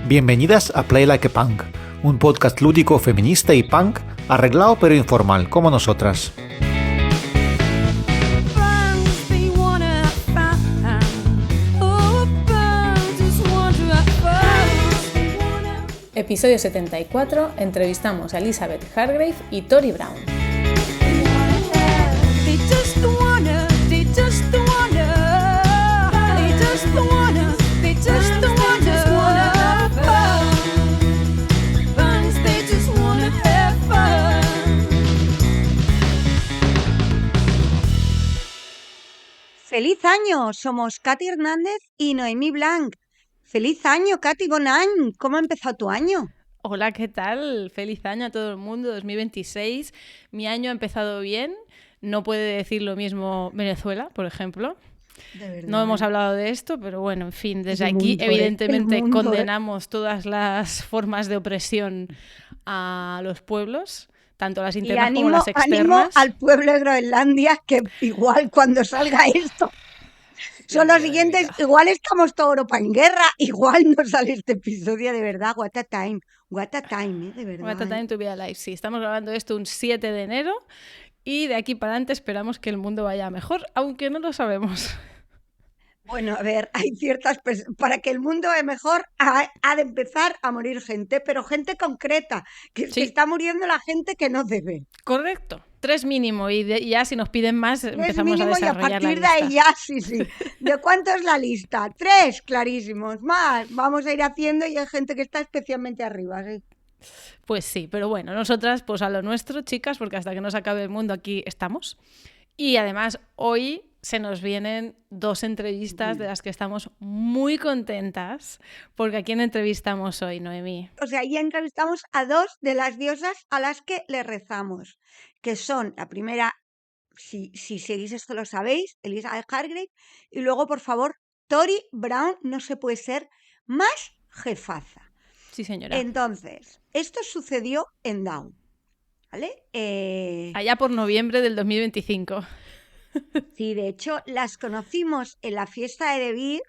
Bienvenidas a Play Like a Punk, un podcast lúdico feminista y punk, arreglado pero informal, como nosotras. Episodio 74, entrevistamos a Elizabeth Hargrave y Tory Brown. ¡Feliz año! Somos Katy Hernández y Noemí Blanc. ¡Feliz año, Katy! ¡Bon any! ¿Cómo ha empezado tu año? Hola, ¿qué tal? Feliz año a todo el mundo, 2026. Mi año ha empezado bien. No puede decir lo mismo Venezuela, por ejemplo. De verdad. No hemos hablado de esto, pero bueno, en fin, desde El aquí mundo, evidentemente el mundo, condenamos todas las formas de opresión a los pueblos, tanto las internas como las externas. Ánimo al pueblo de Groenlandia, que igual cuando salga esto son los siguientes, igual estamos toda Europa en guerra, igual no sale este episodio, de verdad. What a time, de verdad. What a time to be alive, sí. Estamos grabando esto un 7 de enero y de aquí para adelante esperamos que el mundo vaya mejor, aunque no lo sabemos. Bueno, a ver, hay ciertas... Para que el mundo vaya mejor ha de empezar a morir gente, pero gente concreta, que Sí. está muriendo la gente que no debe. Correcto, 3 mínimo y ya si nos piden más empezamos a mínimo, desarrollar y a partir la de lista. ahí ya, sí. ¿De cuánto es la lista? 3, clarísimos. Más, vamos a ir haciendo y hay gente que está especialmente arriba, sí. Pues sí, pero bueno, nosotras pues a lo nuestro, chicas, porque hasta que no se acabe el mundo aquí estamos. Y además hoy se nos vienen 2 entrevistas de las que estamos muy contentas, porque ¿a quién entrevistamos hoy, Noemí? O sea, ya entrevistamos a 2 de las diosas a las que le rezamos, que son la primera, si seguís esto lo sabéis, Elizabeth Hargrave, y luego, por favor, Tory Brown. No se puede ser más jefaza. Sí, señora. Entonces, esto sucedió en DAU, ¿vale? Allá por noviembre del 2025. Sí, de hecho, las conocimos en la fiesta de Devir.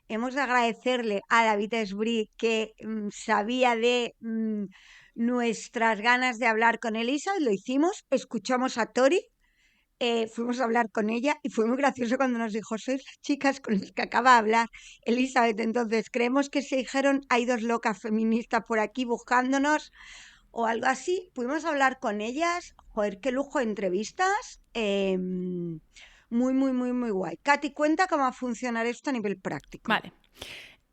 Hemos de agradecerle a David Esbrí que sabía de nuestras ganas de hablar con Elisa. Lo hicimos, escuchamos a Tory, fuimos a hablar con ella y fue muy gracioso cuando nos dijo: sois las chicas con las que acaba de hablar Elizabeth. Entonces creemos que se dijeron: hay 2 locas feministas por aquí buscándonos o algo así. Pudimos hablar con ellas. Joder, qué lujo de entrevistas. Muy guay. Katy, cuenta cómo va a funcionar esto a nivel práctico. Vale.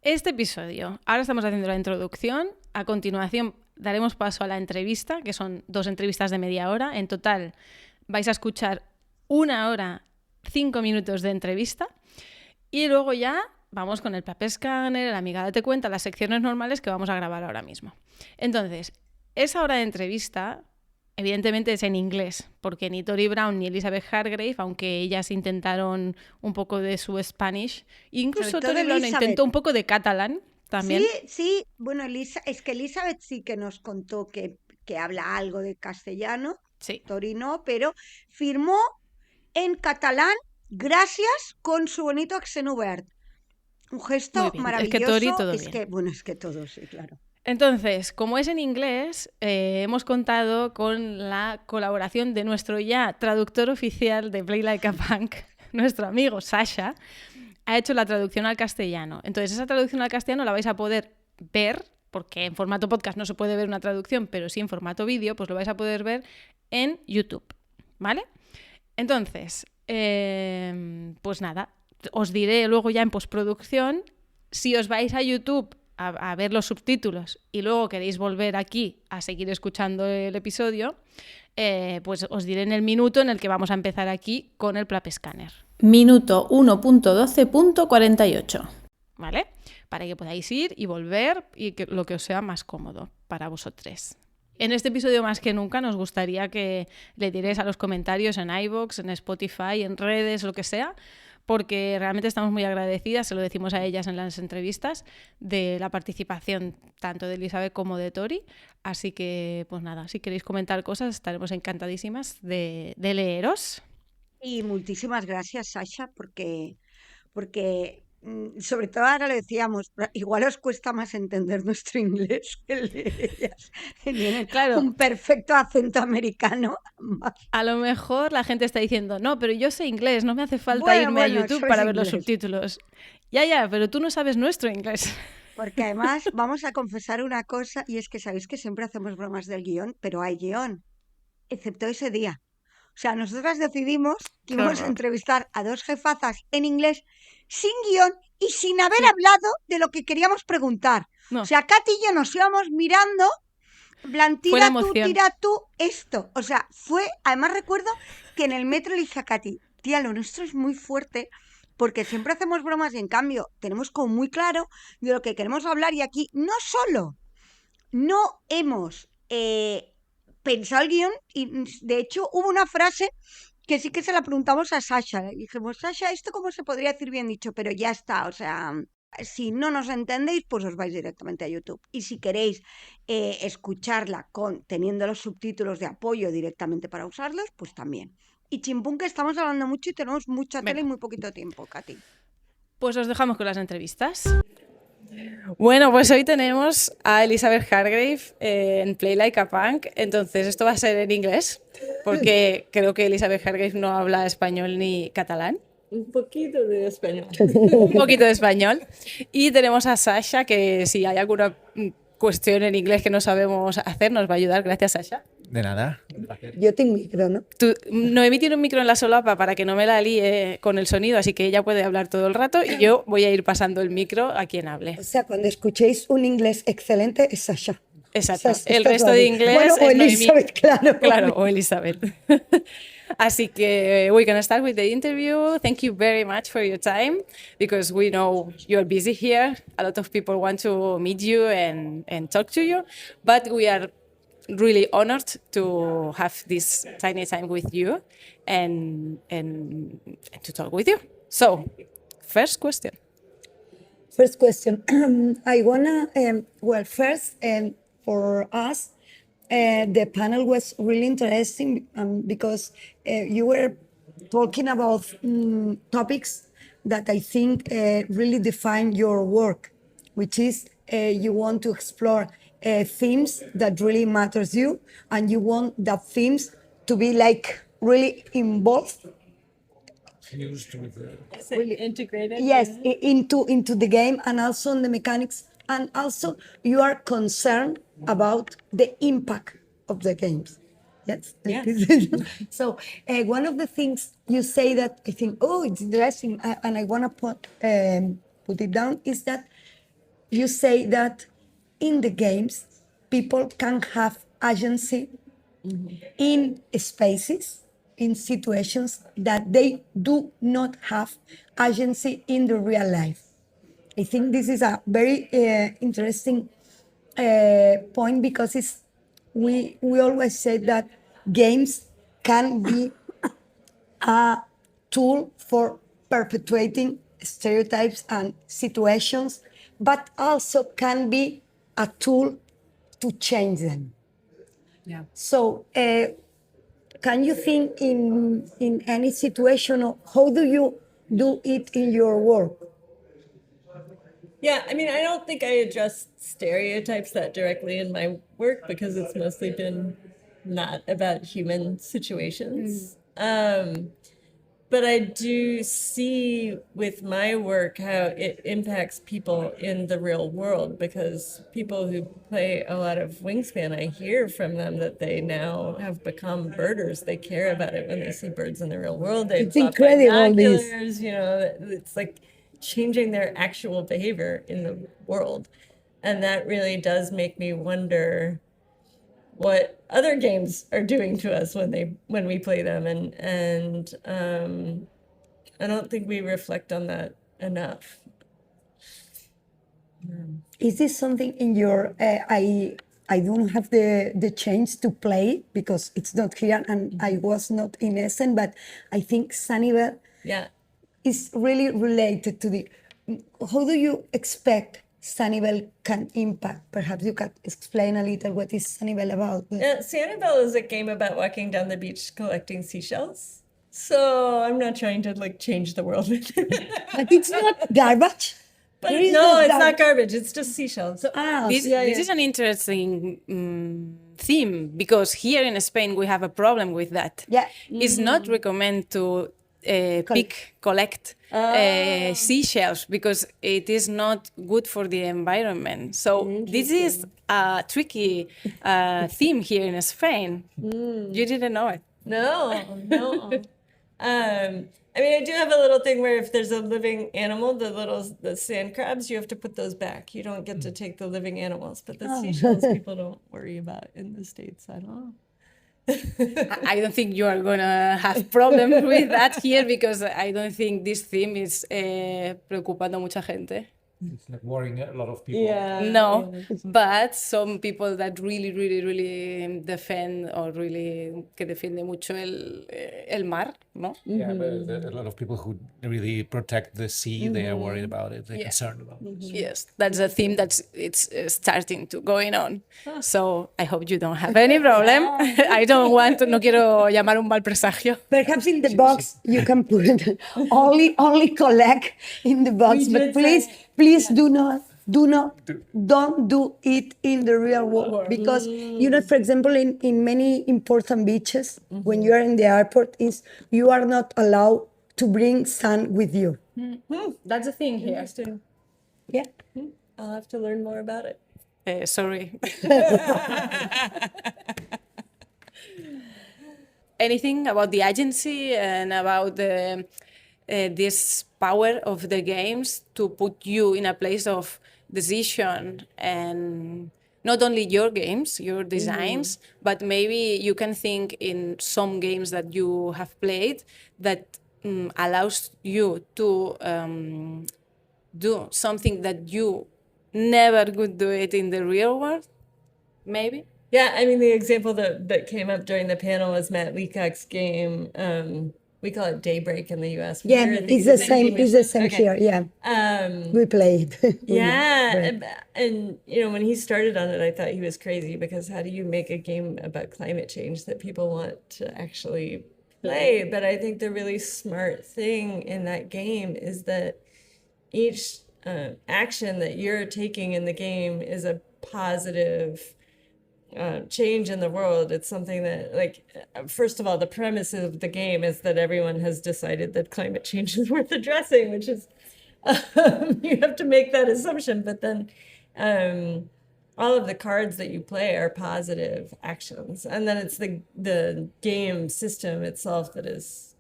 Este episodio, ahora estamos haciendo la introducción, a continuación daremos paso a la entrevista, que son 2 entrevistas de media hora. En total vais a escuchar 1 hora, 5 minutos de entrevista y luego ya vamos con el PLAP escáner, la amiga date cuenta, las secciones normales que vamos a grabar ahora mismo. Entonces, esa hora de entrevista evidentemente es en inglés, porque ni Tory Brown ni Elizabeth Hargrave, aunque ellas intentaron un poco de su Spanish, incluso Tory Brown intentó un poco de catalán también. Sí, bueno, es que Elizabeth sí que nos contó que habla algo de castellano, Sí. Tory no, pero firmó en catalán gracias con su bonito accent obert. Un gesto maravilloso. Es que Tory todo bien. Es que todo, sí, claro. Entonces, como es en inglés, hemos contado con la colaboración de nuestro ya traductor oficial de Play Like a Punk, nuestro amigo Sasha, ha hecho la traducción al castellano. Entonces, esa traducción al castellano la vais a poder ver, porque en formato podcast no se puede ver una traducción, pero sí en formato vídeo, pues lo vais a poder ver en YouTube, ¿vale? Entonces, pues nada, os diré luego ya en postproducción, si os vais a YouTube a ver los subtítulos y luego queréis volver aquí a seguir escuchando el episodio, pues os diré en el minuto en el que vamos a empezar aquí con el PLAP escáner. Minuto 1.12.48. ¿Vale? Para que podáis ir y volver y que lo que os sea más cómodo para vosotros. En este episodio más que nunca nos gustaría que le dierais a los comentarios en iVoox, en Spotify, en redes, lo que sea, porque realmente estamos muy agradecidas, se lo decimos a ellas en las entrevistas, de la participación tanto de Elizabeth como de Tory. Así que, pues nada, si queréis comentar cosas, estaremos encantadísimas de leeros. Y muchísimas gracias, Sasha, porque sobre todo ahora lo decíamos, igual os cuesta más entender nuestro inglés que el de ellas. Tienen Claro. un perfecto acento americano. A lo mejor la gente está diciendo, no, pero yo sé inglés, no me hace falta irme a YouTube para ver los subtítulos. Ya, pero tú no sabes nuestro inglés. Porque además vamos a confesar una cosa, y es que sabéis que siempre hacemos bromas del guión, pero hay guión, excepto ese día. O sea, nosotras decidimos que íbamos a entrevistar a 2 jefazas en inglés sin guión y sin haber hablado de lo que queríamos preguntar. No. O sea, Katy y yo nos íbamos mirando, plan, tira tú, esto. O sea, además recuerdo que en el metro le dije a Katy, tía, lo nuestro es muy fuerte, porque siempre hacemos bromas y en cambio tenemos como muy claro de lo que queremos hablar, y aquí no solo no hemos pensado el guión, y de hecho hubo una frase que sí que se la preguntamos a Sasha. Le dijimos, Sasha, ¿esto cómo se podría decir bien dicho? Pero ya está, o sea, si no nos entendéis, pues os vais directamente a YouTube. Y si queréis escucharla teniendo los subtítulos de apoyo directamente para usarlos, pues también. Y chimpún, que estamos hablando mucho y tenemos mucha tele y muy poquito tiempo, Katy. Pues os dejamos con las entrevistas. Bueno, pues hoy tenemos a Elizabeth Hargrave en Play Like a Punk. Entonces esto va a ser en inglés, porque creo que Elizabeth Hargrave no habla español ni catalán. Un poquito de español. Un poquito de español. Y tenemos a Sasha, que si hay alguna cuestión en inglés que no sabemos hacer, nos va a ayudar. Gracias, Sasha. De nada. Yo tengo micro, ¿no? Noemí tiene un micro en la solapa para que no me la líe con el sonido, así que ella puede hablar todo el rato y yo voy a ir pasando el micro a quien hable. O sea, cuando escuchéis un inglés excelente, es Sasha. Exacto. El resto de inglés bueno, o es Elizabeth, claro. Claro, o Elizabeth. Así que we're going to start with the interview. Thank you very much for your time, because we know you're busy here. A lot of people want to meet you and talk to you, but we are really honored to have this tiny time with you and to talk with you. So, first question. I wanna, first, for us, the panel was really interesting because you were talking about topics that I think really define your work, which is you want to explore themes that really matters you, and you want that themes to be like really involved, really integrated. yes, into the game, and also in the mechanics, and also you are concerned about the impact of the games. Yes. Yeah. So one of the things you say that I think, oh, it's interesting, and I want to put it down, is that you say that in the games, people can have agency in spaces, in situations that they do not have agency in the real life. I think this is a very interesting point, because we always say that games can be a tool for perpetuating stereotypes and situations, but also can be a tool to change them. Yeah. So can you think in any situation, or how do you do it in your work? Yeah, I mean, I don't think I address stereotypes that directly in my work, because it's mostly been not about human situations. But I do see with my work how it impacts people in the real world, because people who play a lot of Wingspan, I hear from them that they now have become birders. They care about it when they see birds in the real world. They've It's bought incredible, this. binoculars, you know, it's like changing their actual behavior in the world. And that really does make me wonder what other games are doing to us when we play them, and I don't think we reflect on that enough. Is this something in your? I don't have the chance to play because it's not here, and I was not in Essen, but I think Sanibel is really related to the. How do you expect Sanibel can impact? Perhaps you could explain a little what is Sanibel about. Sanibel is a game about walking down the beach collecting seashells. So I'm not trying to like change the world. But it's not garbage. But There is no, it's garbage. not garbage. It's just seashells. So, This is an interesting theme, because here in Spain we have a problem with that. Yeah. It's not recommend to collect seashells, because it is not good for the environment. So this is a tricky theme here in Spain. You didn't know it. No. I mean, I do have a little thing where if there's a living animal, the sand crabs, you have to put those back. You don't get to take the living animals, but the seashells people don't worry about in the States. I don't know. I don't think you are going to have problems with that here, because I don't think this theme is preocupando a mucha gente. It's like worrying a lot of people. No, but some people that really defend, or really que defiende mucho el mar, ¿no? Yeah, but a lot of people who really protect the sea, they are worried about it. They're concerned about it. Yes, that's a theme it's starting to going on. So I hope you don't have any problem. I don't want to, no quiero llamar un mal presagio. Perhaps in the box you can put only collect in the box, but please don't do it in the real world, because for example, in many important beaches, when you are in the airport, you are not allowed to bring sand with you. That's a thing here. Interesting. Yeah. I'll have to learn more about it. Sorry. Anything about the agency and about this power of the games to put you in a place of decision, and not only your games, your designs, but maybe you can think in some games that you have played that allows you to do something that you never could do it in the real world, maybe? Yeah, I mean, the example that came up during the panel was Matt Leacock's game. We call it Daybreak in the U.S. Yeah, it's the same. It's the same here. Yeah, we played. And when he started on it, I thought he was crazy, because how do you make a game about climate change that people want to actually play? But I think the really smart thing in that game is that each action that you're taking in the game is a positive change in the world. It's something that, like, first of all, the premise of the game is that everyone has decided that climate change is worth addressing, which is you have to make that assumption. But then all of the cards that you play are positive actions, and then it's the game system itself that is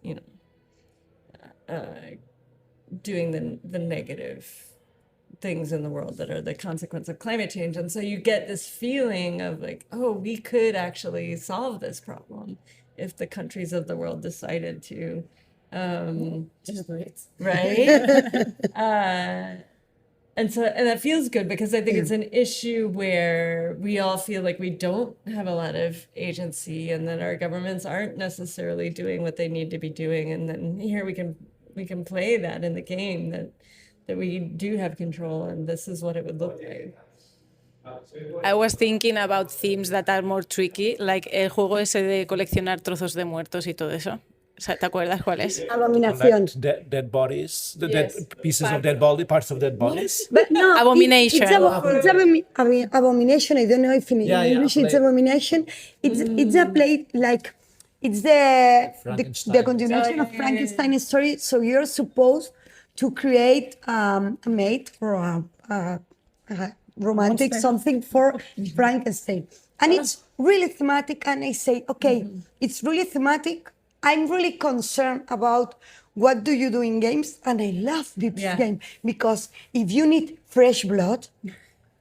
doing the negative things in the world that are the consequence of climate change. And so you get this feeling of like, oh, we could actually solve this problem if the countries of the world decided to, right? And that feels good, because I think it's an issue where we all feel like we don't have a lot of agency, and that our governments aren't necessarily doing what they need to be doing. And then here we can play that in the game, that we do have control, and this is what it would look like. I was thinking about themes that are more tricky, like el juego ese de coleccionar trozos de muertos y todo eso. ¿Te acuerdas cuál es? Abominación. Dead bodies, the dead pieces of dead body, parts of dead bodies. But no, Abomination. It's abomination. I don't know if in English it's abomination. It's a play like it's the continuation of Frankenstein's story. So you're supposed to create a mate or a romantic something for Frankenstein. And it's really thematic. And I say, okay, it's really thematic. I'm really concerned about what do you do in games. And I love this game, because if you need fresh blood,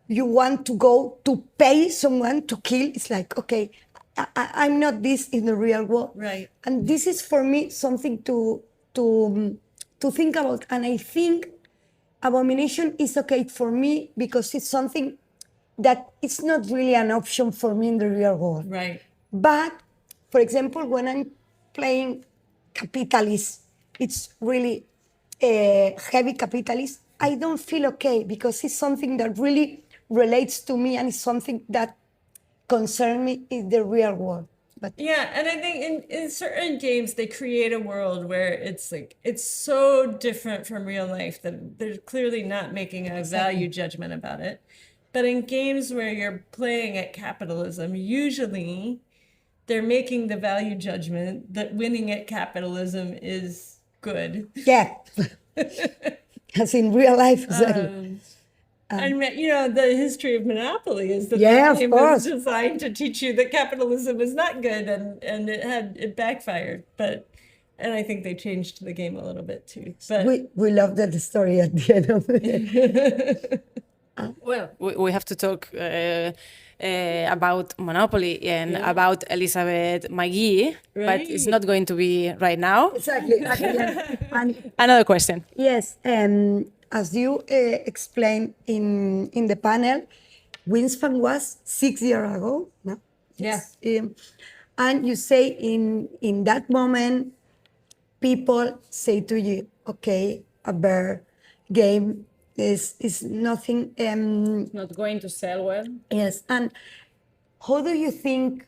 you want to go to pay someone to kill. It's like, okay, I'm not this in the real world. Right. And this is for me something to think about. And I think abomination is okay for me, because it's something that it's not really an option for me in the real world. Right. But, for example, when I'm playing capitalist, it's really heavy capitalist, I don't feel okay, because it's something that really relates to me, and it's something that concerns me in the real world. But yeah, and I think in certain games they create a world where it's like it's so different from real life that they're clearly not making a value judgment about it. But in games where you're playing at capitalism, usually they're making the value judgment that winning at capitalism is good. yeah, as in real life. Exactly. And you know, the history of Monopoly is that Yeah, the of game course. was designed to teach you that capitalism is not good, and it backfired. And I think they changed the game a little bit too. But We love that story at the end of it. Well, we have to talk about Monopoly and about Elizabeth McGee, but it's not going to be right now. Exactly. And Another question. yes, as you explained in the panel, Wingspan was 6 years ago. No? Yeah. And you say in that moment, people say to you, okay, a bear game is nothing. Not going to sell well. Yes, and how do you think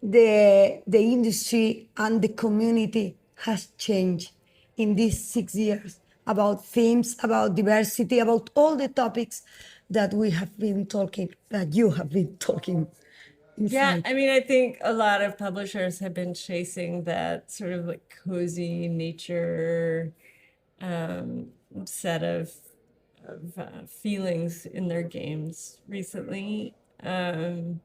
the industry and the community has changed in these 6 years about themes, about diversity, about all the topics that we have been talking, that you have been talking? Yeah, I mean, I think a lot of publishers have been chasing that sort of like cozy nature set of feelings in their games recently. And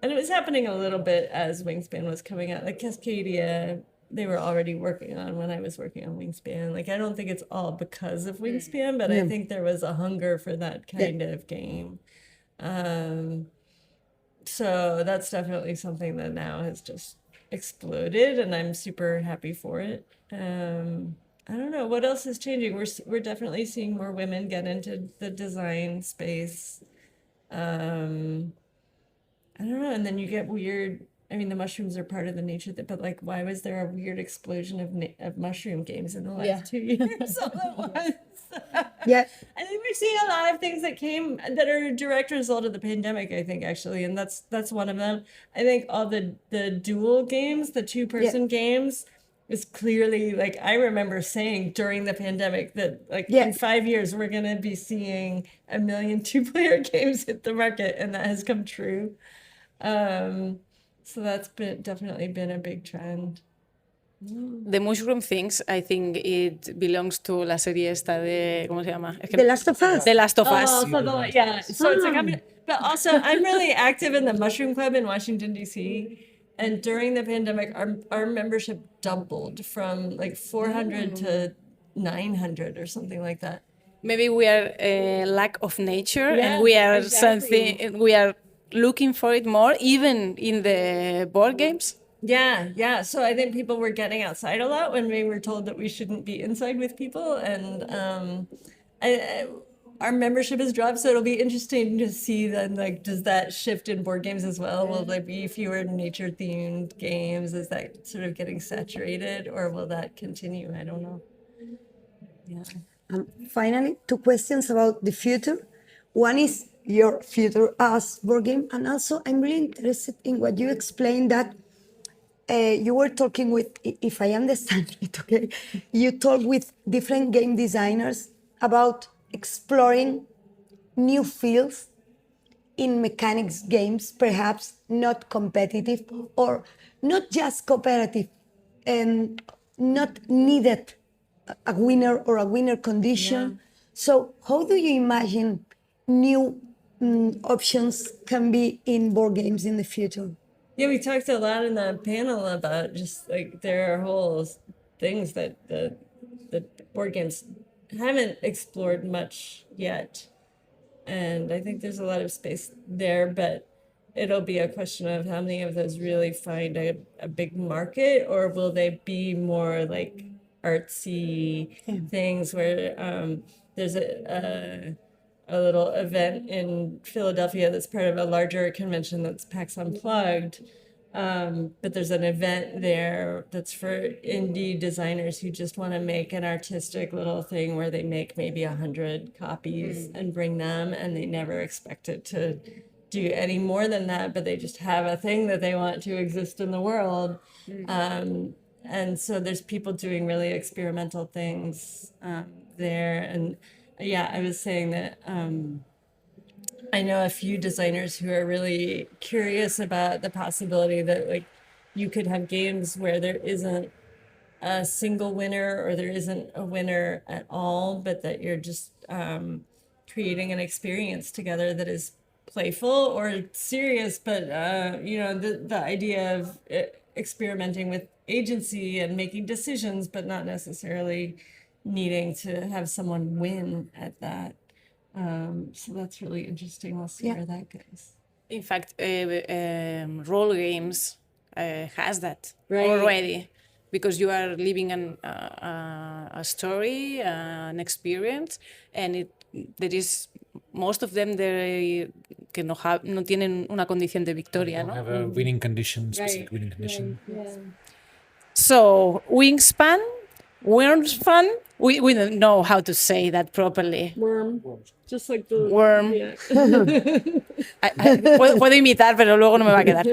it was happening a little bit as Wingspan was coming out. Like Cascadia, they were already working on when I was working on Wingspan. Like, I don't think it's all because of Wingspan, but I think there was a hunger for that kind of game. So that's definitely something that now has just exploded, and I'm super happy for it. I don't know what else is changing. We're definitely seeing more women get into the design space. I don't know, and then you get weird. I mean, the mushrooms are part of the nature, but like, why was there a weird explosion of mushroom games in the last 2 years all at once? Yeah. I think we're seeing a lot of things that are a direct result of the pandemic, I think, actually, and that's one of them. I think all the dual games, the two-person games, is clearly, like, I remember saying during the pandemic that, like, in 5 years, we're going to be seeing 1 million two-player games hit the market, and that has come true. So that's definitely been a big trend. The mushroom things, I think it belongs to la serie esta de, ¿cómo se llama? The Last of Us. The Last of Us. Yeah. So it's like, but also I'm really active in the Mushroom Club in Washington, D.C. And during the pandemic, our membership doubled from like 400 to 900 or something like that. Maybe we are a lack of nature, Yeah, and we are exactly. we are looking for it more, even in the board games. Yeah. So I think people were getting outside a lot when we were told that we shouldn't be inside with people, and our membership has dropped. So it'll be interesting to see then, like, does that shift in board games as well? Will there be fewer nature-themed games? Is that sort of getting saturated, or will that continue? I don't know. Yeah. Finally, 2 questions about the future. One is your future as board game, and also I'm really interested in what you explained that you were talking with, if I understand it, okay, you talk with different game designers about exploring new fields in mechanics games, perhaps not competitive or not just cooperative, and not needed a winner or a winner condition. So how do you imagine new options can be in board games in the future? Yeah, we talked a lot in the panel about just like there are whole things that the board games haven't explored much yet. And I think there's a lot of space there, but it'll be a question of how many of those really find a big market, or will they be more like artsy things where there's a little event in Philadelphia that's part of a larger convention that's PAX Unplugged. But there's an event there that's for indie designers who just want to make an artistic little thing where they make maybe 100 copies and bring them, and they never expect it to do any more than that, but they just have a thing that they want to exist in the world. And so there's people doing really experimental things there. And yeah, I was saying that I know a few designers who are really curious about the possibility that like you could have games where there isn't a single winner or there isn't a winner at all, but that you're just creating an experience together that is playful or serious, but the idea of experimenting with agency and making decisions, but not necessarily needing to have someone win at that. So that's really interesting. We'll see where that goes. In fact, role games has that Right. already, because you are living a story, an experience, and there is most of them que no tienen una condición de victoria, Don't ¿no? have a winning condition, specific winning condition. So wingspan, wormspan. We don't know how to say that properly. Worm, just like the Worm. Yeah. Puedo imitar, pero luego no me va a quedar.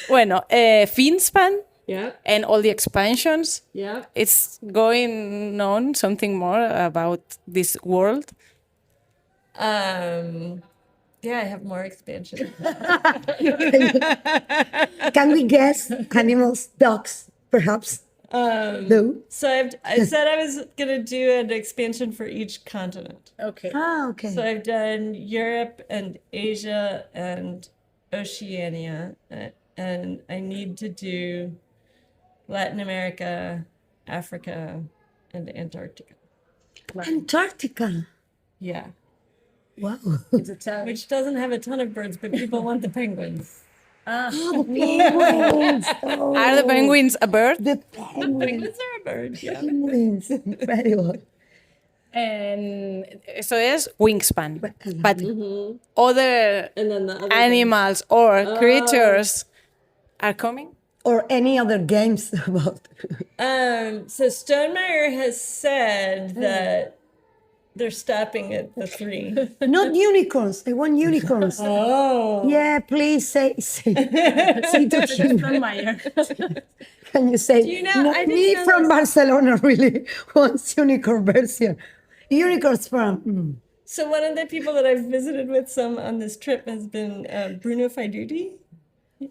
Bueno, finspan Yeah, and all the expansions. yeah. It's going on something more about this world. Yeah, I have more expansion. Can we guess animals, dogs, perhaps? No. So I said I was gonna do an expansion for each continent. Okay. Okay. So I've done Europe and Asia and Oceania, and I need to do Latin America, Africa, and Antarctica. Antarctica. Yeah, Wow. which doesn't have a ton of birds, but people want the penguins. Oh, the penguins. Oh, Are the penguins a bird? the penguins. Penguins are a bird. Yeah. Penguins. Very well. And so es wingspan. But Mm-hmm. other And then the other animals or creatures are coming? Or any other games about. So Stonemeyer has said that they're stopping at the 3. Not unicorns. I want unicorns. Oh. Yeah, please say to him. Can you say? you know, "No, I didn't me know from this." Barcelona really wants unicorn version. Unicorns from. So one of the people that I've visited with some on this trip has been Bruno Faiduti.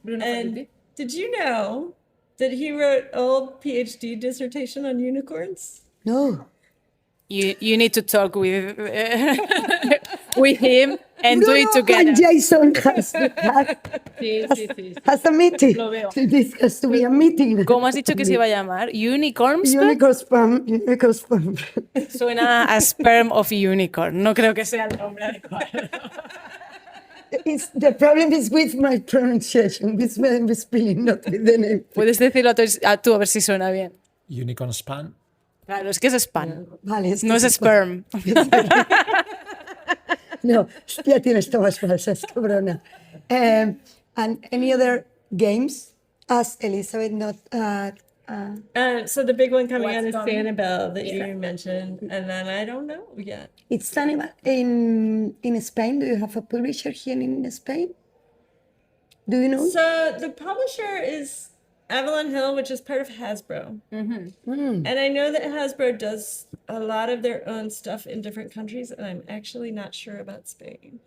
And did you know that he wrote a whole PhD dissertation on unicorns? No. You need to talk with him and do it Bruno together. and Jason has a meeting. Lo veo. This has to be a meeting. ¿Cómo has dicho que se iba a llamar? Unicorns. Unicorns from. Unicorns from. Suena a sperm of unicorn. No creo que sea el nombre adecuado. The problem is with my pronunciation, with my spelling, not with the name. Puedes decirlo tú a ver si suena bien. Unicorn span. Claro, es que es spam. Vale, No es sperm. No, ya tienes todas falsas, cabrona. And any other games? Ask Elizabeth, not. So the big one coming out is Sanibel that you mentioned, and then I don't know yet. It's Sanibel in Spain. Do you have a publisher here in Spain? Do you know? So the publisher is Avalon Hill, which is part of Hasbro. And I know that Hasbro does a lot of their own stuff in different countries, and I'm actually not sure about Spain.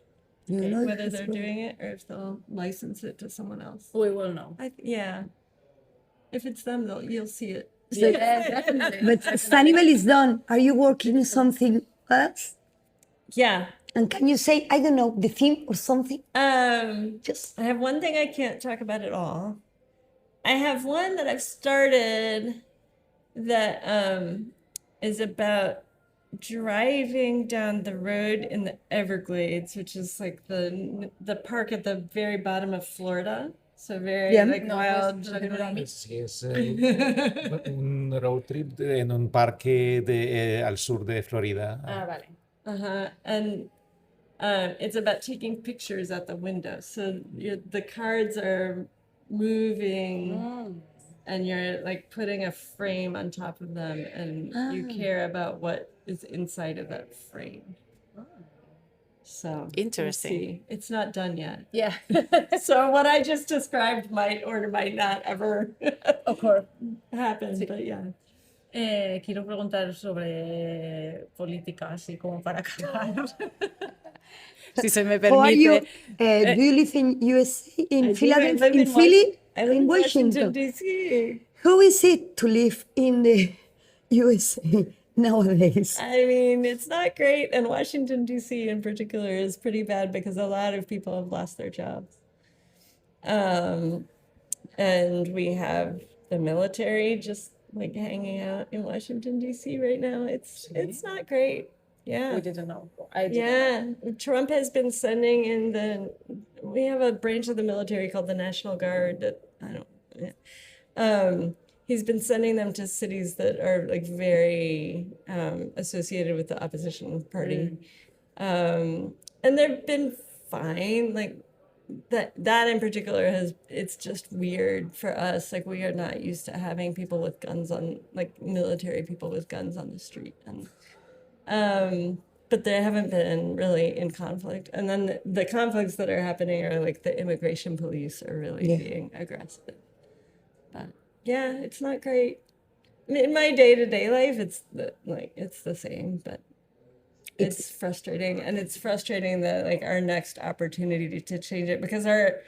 You know Whether they're Hasbro? doing it or if they'll license it to someone else. We will know. Yeah. If it's them, you'll see it. But Sanibel is done. Are you working on something else? Yeah. And can you say, I don't know, the theme or something? Just I have one thing I can't talk about at all. I have one that I've started that is about driving down the road in the Everglades, which is like the park at the very bottom of Florida. So very like wild. Sí, es un road trip en un parque al sur de Florida. Ah, vale. And it's about taking pictures at the window. So the cards are moving and you're like putting a frame on top of them and you care about what is inside of that frame. So we'll Interesting. see. It's not done yet. Yeah. So what I just described might or might not ever Occur. happen, but yeah. Quiero preguntar sobre política, así como para acabar. Si se me How are you? permite. Do you live in USA, I in do. Philadelphia, I live in Philly, I live in in Washington? D.C. How is it to live in the USA nowadays? I mean, it's not great, and Washington, D.C. in particular is pretty bad because a lot of people have lost their jobs. And we have the military just like hanging out in Washington, D.C. right now. It's not great. Yeah. We didn't know. I didn't Yeah, Trump has been sending in we have a branch of the military called the National Guard that he's been sending them to cities that are like very associated with the opposition party. And they've been fine. Like that in particular it's just weird for us. Like we are not used to having people with guns on, like military people with guns on the street. And but they haven't been really in conflict. And then the conflicts that are happening are like the immigration police are really being aggressive. But yeah, it's not great. I mean, in my day-to-day life, it's the same, but it's frustrating. And it's frustrating that like our next opportunity to change it, because our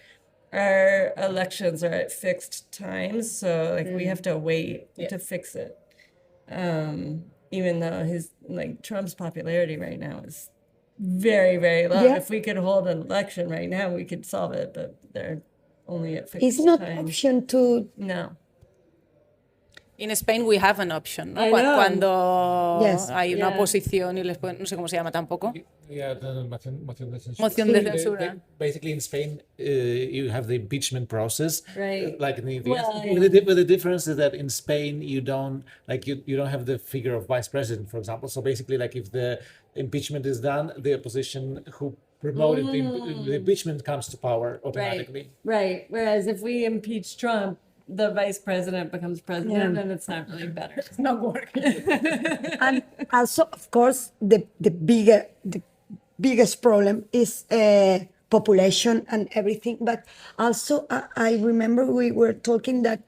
elections are at fixed times, so like we have to wait to fix it. Even though Trump's popularity right now is very, very low. Yeah. If we could hold an election right now, we could solve it, but they're only at fixed It's not times. option to No. In Spain we have an option, ¿no? I know. Cuando Yes. hay una Yeah. oposición y les ponen, no sé cómo se llama tampoco. Yeah, the moción de censura. Moción de censura. Basically, in Spain, you have the impeachment process. Right. Like in the Well, US. But the difference is that in Spain, you don't have the figure of vice president, for example. So basically, like if the impeachment is done, the opposition who promoted the impeachment comes to power automatically. Right. Whereas if we impeach Trump, the vice president becomes president, and it's not really better. It's not working. and also, of course, the biggest problem is population and everything. But also, I remember we were talking that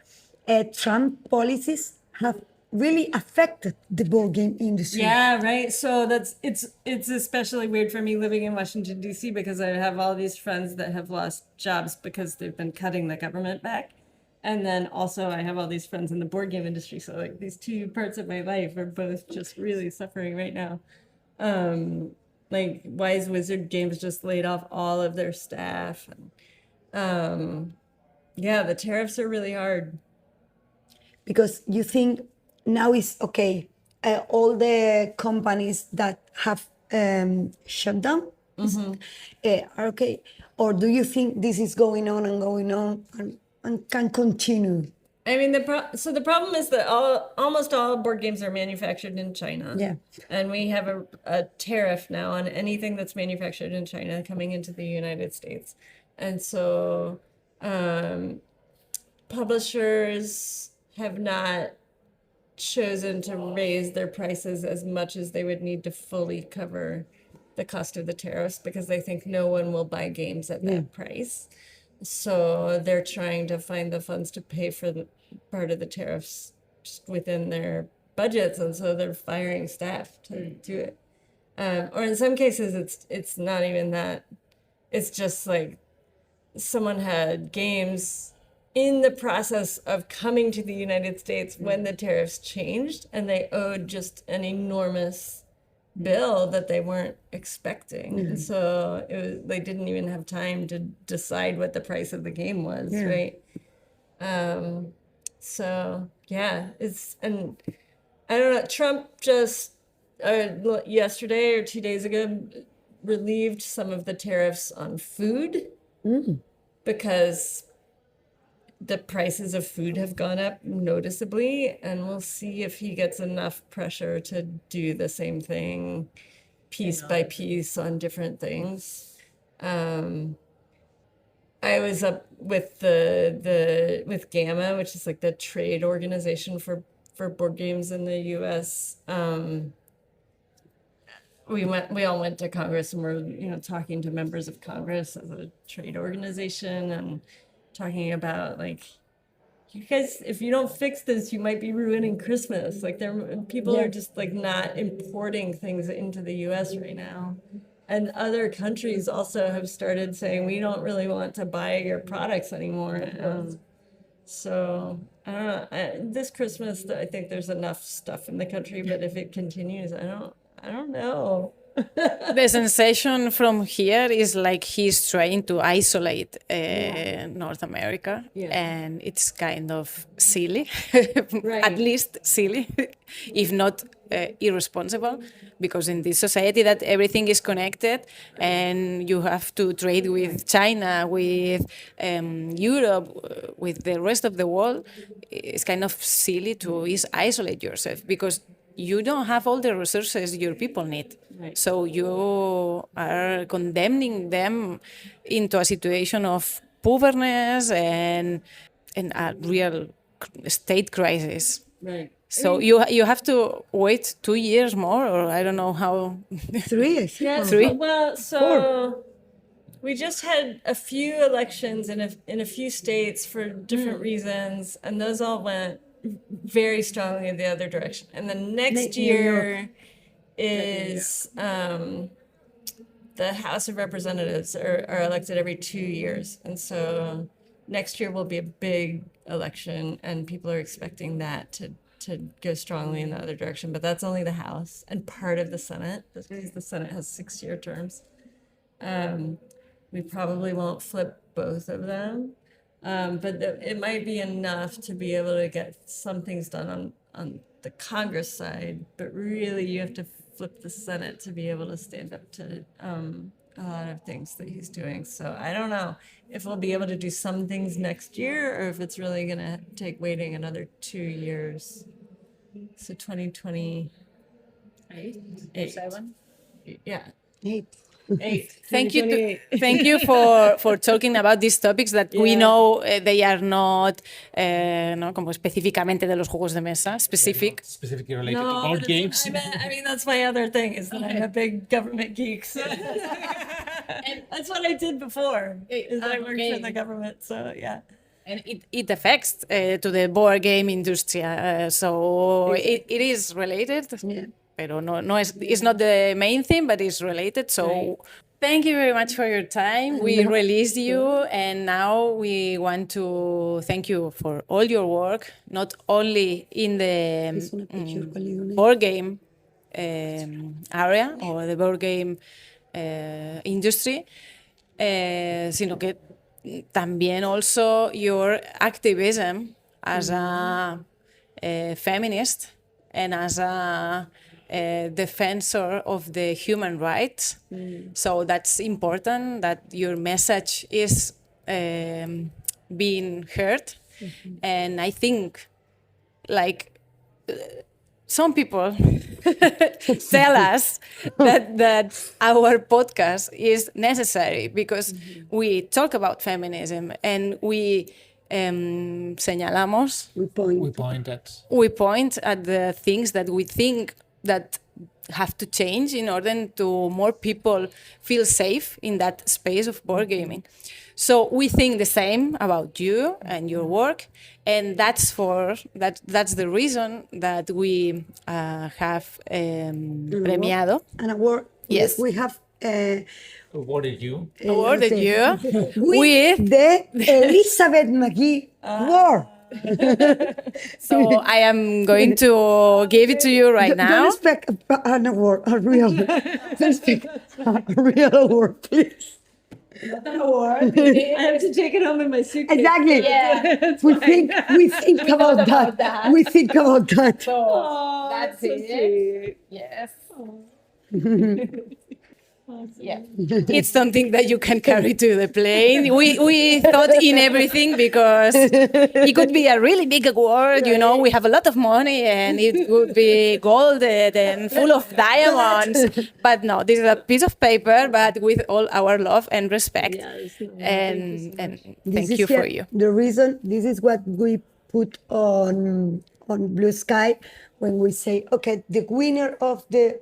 Trump policies have really affected the board game industry. Yeah, right. So it's especially weird for me living in Washington, D.C. because I have all these friends that have lost jobs because they've been cutting the government back. And then also I have all these friends in the board game industry. So like these two parts of my life are both just really suffering right now. Like Wise Wizard Games just laid off all of their staff. Yeah, the tariffs are really hard. Because you think now is okay, all the companies that have shut down are okay? Or do you think this is going on and can continue? I mean, the problem is that almost all board games are manufactured in China. Yeah. And we have a tariff now on anything that's manufactured in China coming into the United States. And so publishers have not chosen to raise their prices as much as they would need to fully cover the cost of the tariffs because they think no one will buy games at that price. So they're trying to find the funds to pay for the part of the tariffs just within their budgets, and so they're firing staff to do it. Or in some cases, it's not even that. It's just like someone had games in the process of coming to the United States when the tariffs changed, and they owed just an enormous bill that they weren't expecting. And so they didn't even have time to decide what the price of the game was, right? So yeah, and I don't know, Trump just yesterday or 2 days ago relieved some of the tariffs on food because the prices of food have gone up noticeably, and we'll see if he gets enough pressure to do the same thing piece by piece on different things. I was up with with GAMA, which is like the trade organization for board games in the US, we all went to Congress and we're talking to members of Congress as a trade organization and talking about like, you guys, if you don't fix this, you might be ruining Christmas. Like people are just like not importing things into the US right now. And other countries also have started saying, we don't really want to buy your products anymore. So I don't know. This Christmas, I think there's enough stuff in the country, but if it continues, I don't know. The sensation from here is like he's trying to isolate North America, and it's kind of silly, at least silly, if not irresponsible, because in this society that everything is connected and you have to trade with China, with Europe, with the rest of the world, it's kind of silly to isolate yourself because you don't have all the resources your people need. Right. So you are condemning them into a situation of poorness and a real state crisis. Right. So you have to wait 2 years more, or I don't know how. 3 years. Yeah. 3. Well, so we just had a few elections in a few states for different reasons, and those all went very strongly in the other direction. And the next year is the House of Representatives are elected every 2 years. And so next year will be a big election, and people are expecting that to go strongly in the other direction. But that's only the House and part of the Senate, because the Senate has 6-year terms. We probably won't flip both of them. But it might be enough to be able to get some things done on the Congress side, but really you have to flip the Senate to be able to stand up to a lot of things that he's doing. So I don't know if we'll be able to do some things next year or if it's really going to take waiting another 2 years. So 2028. 7? Yeah. 8. Thank you for talking about these topics that we know they are not como específicamente de los juegos de mesa, specifically related to board games. I mean, that's my other thing is that I'm a big government geek. So. And that's what I did before. Is I worked for the government, so yeah. And it affects to the board game industry, so it is related. Yeah. Pero it's not the main thing, but it's related. So thank you very much for your time. We released you, and now we want to thank you for all your work, not only in the board game area or the board game industry, sino que también also your activism as a feminist and as a defensor of the human rights. So that's important that your message is being heard. And I think like some people tell us that our podcast is necessary because we talk about feminism and we señalamos. We point at the things that we think that have to change in order to more people feel safe in that space of board gaming. So we think the same about you and your work, and that's the reason that we have premiado. An award. Yes. We have awarded you with the Elizabeth McGee Award. So I am going to give it to you right now. Don't expect an award, a real award, please. Not an award. I have to take it home in my suitcase. Exactly. Yeah. We think about that. We think about that. So that's so it. Sweet. Yes. Awesome. Yeah, it's something that you can carry to the plane. We thought in everything because it could be a really big award. You know, we have a lot of money and it would be golded and full of diamonds. But no, this is a piece of paper, but with all our love and respect. Yes. And thank you for you. The reason this is what we put on Blue Sky when we say, okay, the winner of the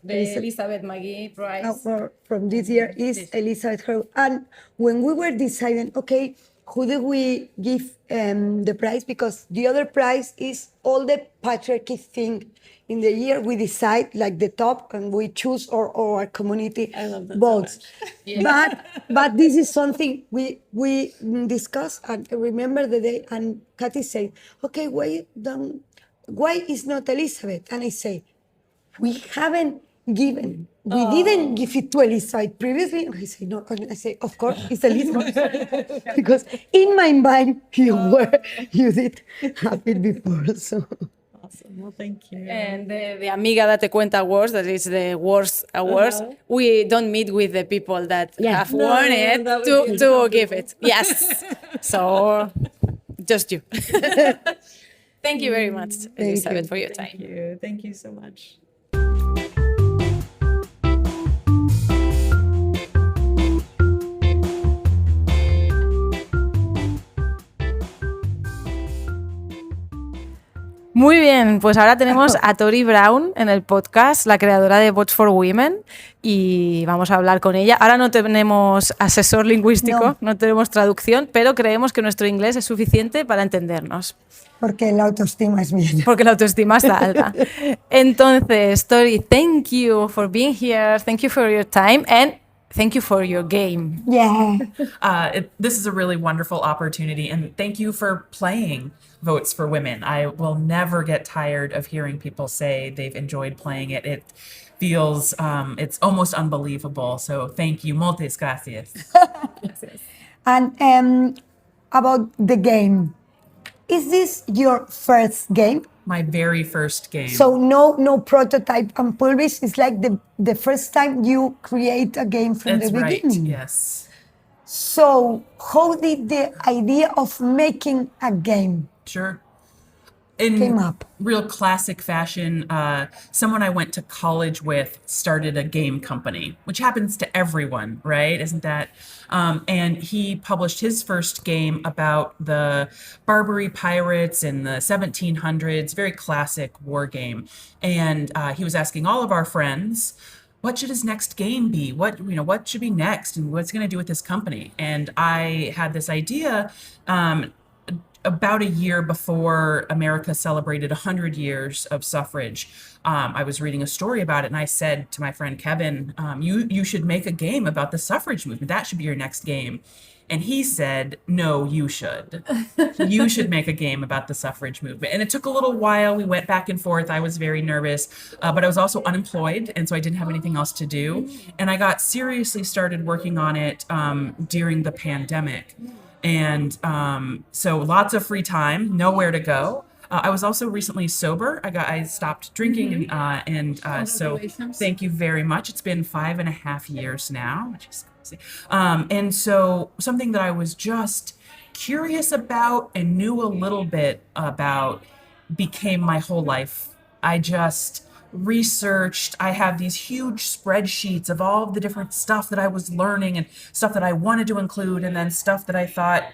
The Elizabeth McGee Prize. From this year is Elizabeth Hargrave. And when we were deciding, okay, who do we give the prize? Because the other prize is all the patriarchy thing. In the year, we decide like the top, and we choose our community votes. But this is something we discuss. And I remember the day, and Kathy said, "Okay, why is not Elizabeth?" And I say, "We haven't given. We didn't give it to Elizabeth previously." And I say, "No." And I say, "Of course, it's Elizabeth," because in my mind, you did have it before, so. Awesome. Well, thank you. And the Amiga Date Cuenta Awards, that is the worst awards, we don't meet with the people that have won it to give it. Yes. So, just you. Thank you very much, Elizabeth, for your time. Thank you. Thank you so much. Muy bien, pues ahora tenemos a Tory Brown en el podcast, la creadora de Votes for Women, y vamos a hablar con ella. Ahora no tenemos asesor lingüístico, no tenemos traducción, pero creemos que nuestro inglés es suficiente para entendernos. Porque la autoestima es bien. Porque la autoestima está alta. Entonces, Tory, thank you for being here, thank you for your time, and thank you for your game. Yeah. This is a really wonderful opportunity, and thank you for playing Votes for Women. I will never get tired of hearing people say they've enjoyed playing it. It feels, it's almost unbelievable. So thank you. Muchas gracias. And about the game, is this your first game? My very first game. So no prototype unpublished. It's like the first time you create a game from That's the beginning. right, yes. So how did the idea of making a game Sure. came In up? real classic fashion, someone I went to college with started a game company, which happens to everyone, right? Isn't that? And he published his first game about the Barbary pirates in the 1700s, very classic war game. And he was asking all of our friends, what should his next game be? What should be next? And what's he going to do with this company? And I had this idea about a year before America celebrated 100 years of suffrage. I was reading a story about it, and I said to my friend Kevin, you should make a game about the suffrage movement. That should be your next game. And he said, no, you should. You should make a game about the suffrage movement. And it took a little while. We went back and forth. I was very nervous, but I was also unemployed, and so I didn't have anything else to do. And I got seriously started working on it during the pandemic. And so lots of free time, nowhere to go. I was also recently sober. I stopped drinking, and so thank you very much. It's been 5.5 years now, which is crazy. And so something that I was just curious about and knew a little bit about became my whole life. I just researched. I have these huge spreadsheets of all of the different stuff that I was learning and stuff that I wanted to include, and then stuff that I thought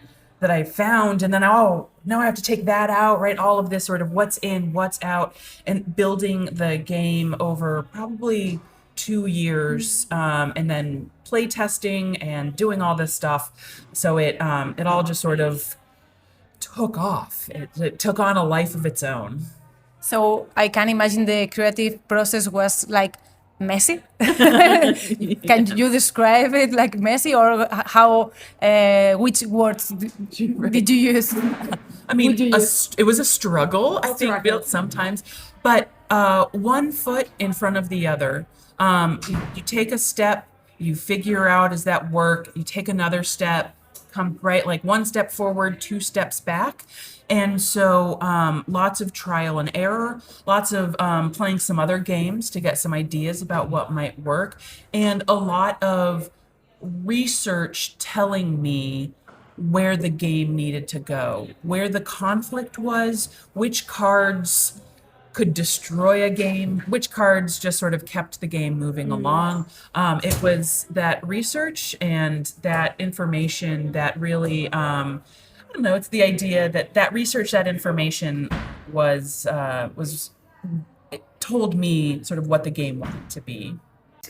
that I found, and then now I have to take that out, right? All of this sort of what's in, what's out, and building the game over probably 2 years, and then play testing and doing all this stuff. So it all just sort of took off. It took on a life of its own. So I can imagine the creative process was like messy. Can you describe it like messy, or how? Which words did you use? I mean, it was a struggle. I think built sometimes, but one foot in front of the other. You take a step, you figure out, does that work? You take another step, come right, like one step forward, 2 steps back. And so lots of trial and error, lots of playing some other games to get some ideas about what might work, and a lot of research telling me where the game needed to go, where the conflict was, which cards could destroy a game, which cards just sort of kept the game moving along. It was that research and that information that really, I don't know, it's the idea that research, that information was told me sort of what the game wanted to be.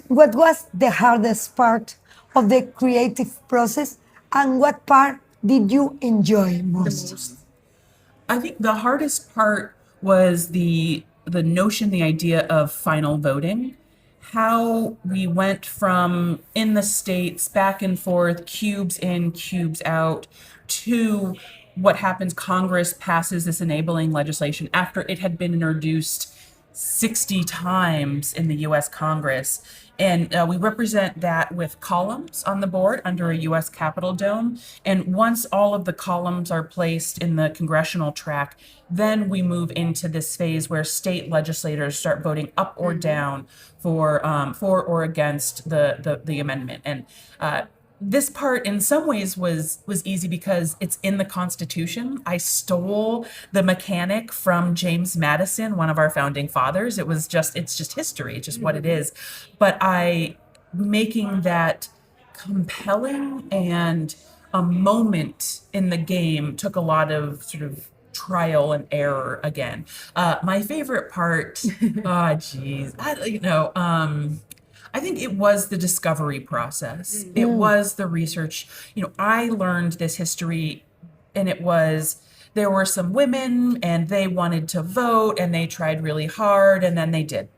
What was the hardest part of the creative process, and what part did you enjoy most? I think the hardest part was the notion, the idea of final voting. How we went from in the States back and forth, cubes in, cubes out, to what happens, Congress passes this enabling legislation after it had been introduced 60 times in the US Congress. And we represent that with columns on the board under a US Capitol dome. And once all of the columns are placed in the congressional track, then we move into this phase where state legislators start voting up or down for or against the amendment. And this part in some ways was easy because it's in the Constitution. I stole the mechanic from James Madison, one of our founding fathers. It's just history, it's just what it is. But making that compelling and a moment in the game took a lot of sort of trial and error again. My favorite part, I think it was the discovery process. It was the research. I learned this history, and there were some women and they wanted to vote and they tried really hard and then they did.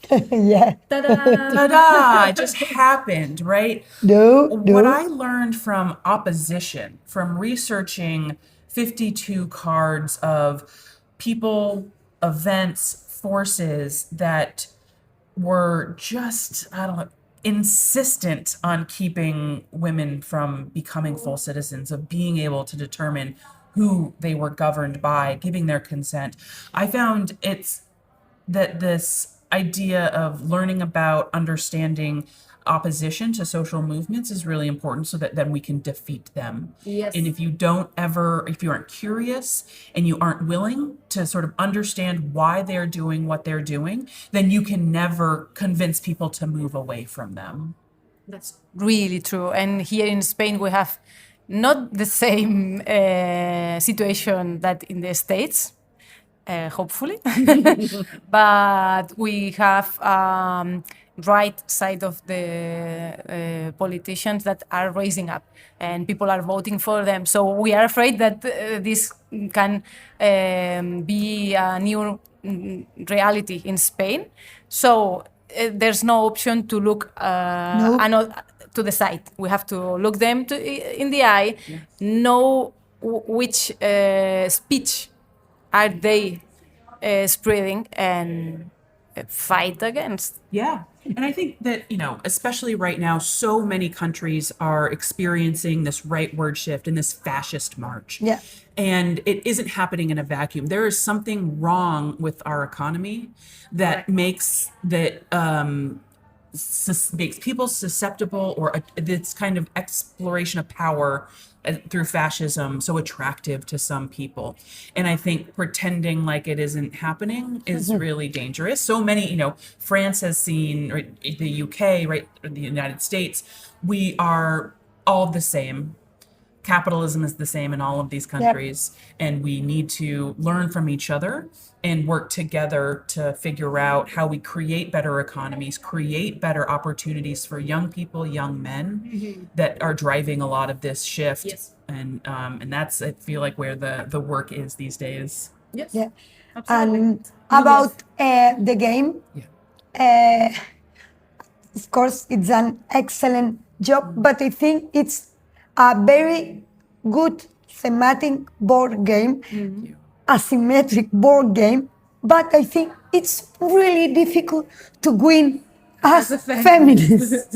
Yeah. Ta-da! Ta-da! It just happened, right? No. What I learned from opposition, from researching 52 cards of people, events, forces that were just, insistent on keeping women from becoming full citizens, of being able to determine who they were governed by, giving their consent. I found it's that this idea of learning about understanding opposition to social movements is really important so that then we can defeat them. Yes. And if you aren't curious and you aren't willing to sort of understand why they're doing what they're doing, then you can never convince people to move away from them. That's really true. And here in Spain, we have not the same situation that in the States, hopefully, but we have right side of the politicians that are raising up and people are voting for them. So we are afraid that this can be a new reality in Spain. So there's no option to look to the side. We have to look them in the eye, know which speech are they spreading and fight against. Yeah. And I think that, especially right now, so many countries are experiencing this rightward shift and this fascist march. Yeah. And it isn't happening in a vacuum. There is something wrong with our economy that makes people susceptible, or this kind of exploration of power through fascism so attractive to some people. And I think pretending like it isn't happening is really dangerous. So many, France has seen, or the UK, right, or the United States, we are all the same. Capitalism is the same in all of these countries, and we need to learn from each other and work together to figure out how we create better economies, create better opportunities for young people, young men that are driving a lot of this shift. Yes. And that's, I feel like, where the work is these days. Yes. Yeah. Absolutely. And about the game, of course, it's an excellent job, but I think it's a very good thematic board game, asymmetric board game, but I think it's really difficult to win as feminists.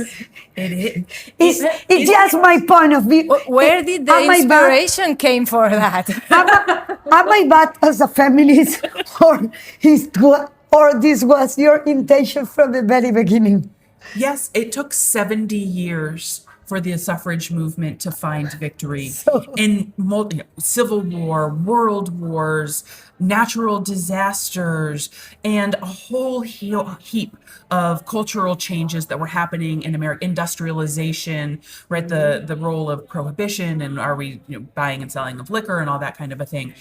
It's just my point of view. Where did the inspiration came for that? Am I bad as a feminist, or this was your intention from the very beginning? Yes, it took 70 years for the suffrage movement to find victory in civil war, world wars, natural disasters, and a whole heap of cultural changes that were happening in America. Industrialization, right? The role of prohibition, and are we buying and selling of liquor and all that kind of a thing.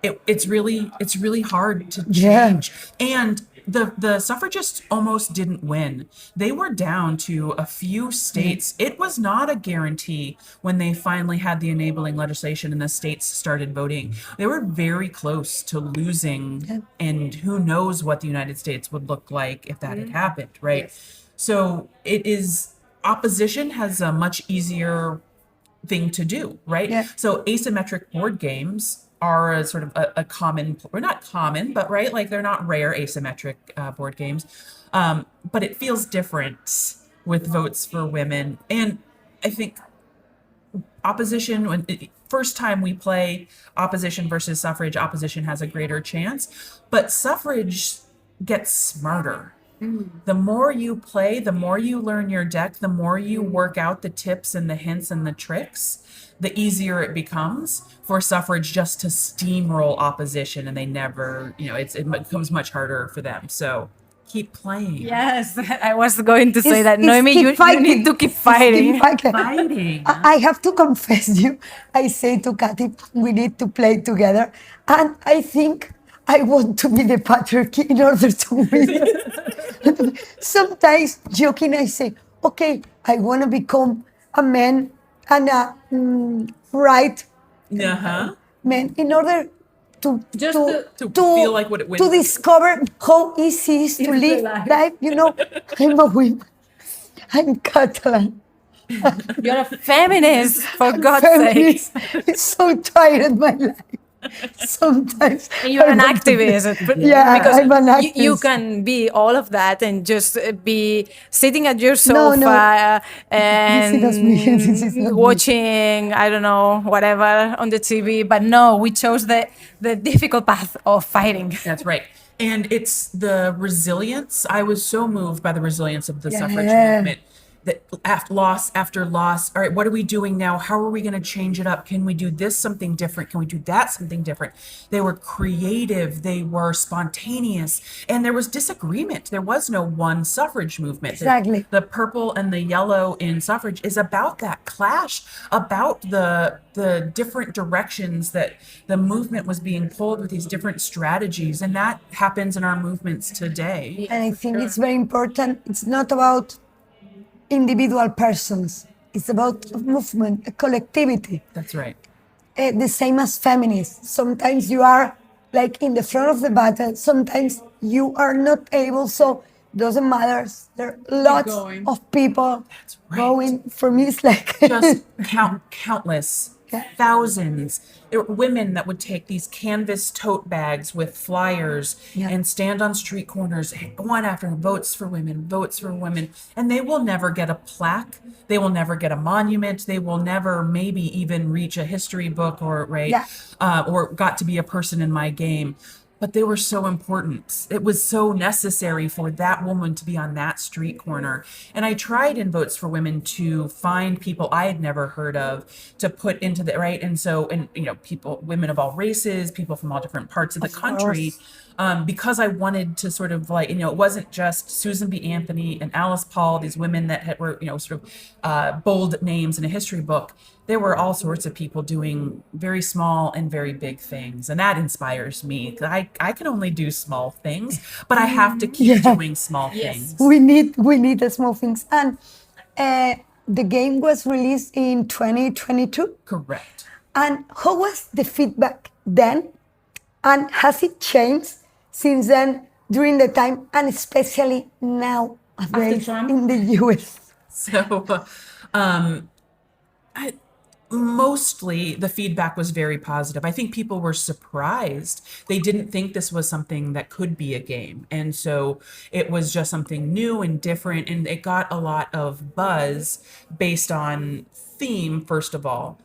It's really hard to change. And the suffragists almost didn't win. They were down to a few states. It was not a guarantee when they finally had the enabling legislation and the states started voting. They were very close to losing, and who knows what the United States would look like if that had happened, right? Yes. So opposition has a much easier thing to do, right? Yeah. So asymmetric board games are a sort of a common, or not common, but right, like they're not rare asymmetric board games, but it feels different with votes for women. And I think first time we play opposition versus suffrage, opposition has a greater chance, but suffrage gets smarter. The more you play, the more you learn your deck, the more you work out the tips and the hints and the tricks, the easier it becomes for suffrage just to steamroll opposition, and they never, it becomes much harder for them. So keep playing. Yes, I was going to say that. It's Noemi, keep you fighting. need to keep It's fighting. Fighting. I have to confess you, I say to Kathy, we need to play together. And I think I want to be the patriarchy in order to win. Sometimes joking, I say, okay, I want to become a man and a right man in order to feel like what it wins. to discover how easy it is to live life. I'm a woman. I'm Catalan. You're a feminist, for God's sake. It's so tired my life. Sometimes. And you're an activist. Yeah, because I'm an You activist. can be all of that and just be sitting at your sofa This is me. This is not me. watching, I don't know, whatever on the TV. But no, we chose the difficult path of fighting. That's right. And it's the resilience. I was so moved by the resilience of the suffrage Yeah. movement. That loss after loss. All right, what are we doing now? How are we going to change it up? Can we do this something different? Can we do that something different? They were creative. They were spontaneous. And there was disagreement. There was no one suffrage movement. Exactly. The purple and the yellow in suffrage is about that clash, about the different directions that the movement was being pulled with these different strategies. And that happens in our movements today. And I think it's very important. It's not about individual persons. It's about a movement, a collectivity. That's right. The same as feminists. Sometimes you are like in the front of the battle. Sometimes you are not able. So doesn't matter. There are lots of people right. going. For me, it's like Just countless, Yeah. thousands. There were women that would take these canvas tote bags with flyers Yeah. and stand on street corners, one after votes for women, votes for women. And they will never get a plaque. They will never get a monument. They will never maybe even reach a history book or got to be a person in my game. But they were so important. It was so necessary for that woman to be on that street corner. And I tried in Votes for Women to find people I had never heard of to put into the right. And so, people, women of all races, people from all different parts of the country, because I wanted to sort of it wasn't just Susan B. Anthony and Alice Paul, these women that were, sort of bold names in a history book. There were all sorts of people doing very small and very big things. And that inspires me. I can only do small things, but I have to keep doing small things. we need the small things. And the game was released in 2022. Correct. And how was the feedback then? And has it changed since then during the time, and especially now in the US? So, mostly the feedback was very positive. I think people were surprised. They didn't think this was something that could be a game. And so it was just something new and different. And it got a lot of buzz based on theme, first of all,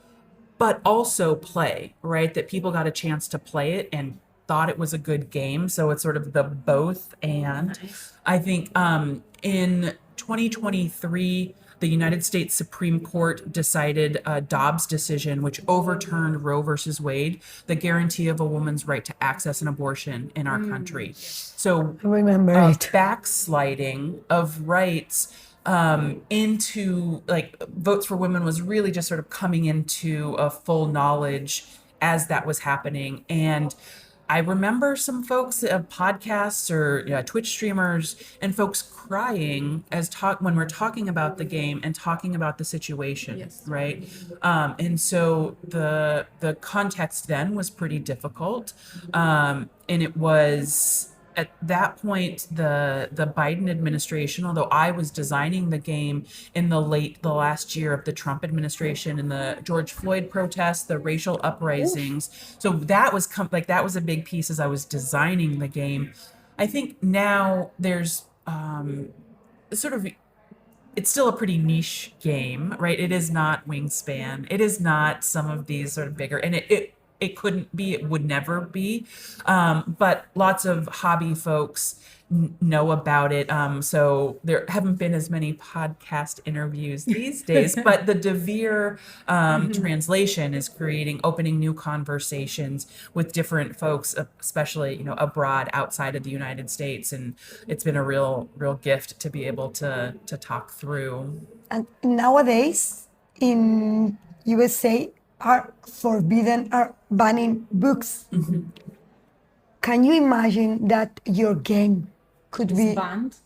but also play, right? That people got a chance to play it and thought it was a good game. So it's sort of the both. And I think in 2023, the United States Supreme Court decided a Dobbs decision, which overturned Roe versus Wade, the guarantee of a woman's right to access an abortion in our country. So I remember it. backsliding of rights into Votes for Women was really just sort of coming into a full knowledge as that was happening. And I remember some folks, podcasts or Twitch streamers, and folks crying when we're talking about the game and talking about the situation, right? And so the context then was pretty difficult, and it was. At that point, the Biden administration, although I was designing the game in the last year of the Trump administration and the George Floyd protests, the racial uprisings, so that was that was a big piece as I was designing the game. I think now there's it's still a pretty niche game, right? It is not Wingspan. It is not some of these sort of bigger, and it couldn't be, it would never be. But lots of hobby folks know about it. So there haven't been as many podcast interviews these days, but the Devir translation is opening new conversations with different folks, especially, abroad outside of the United States. And it's been a real gift to be able to talk through. And nowadays in USA are banning books. Can you imagine that your game could be banned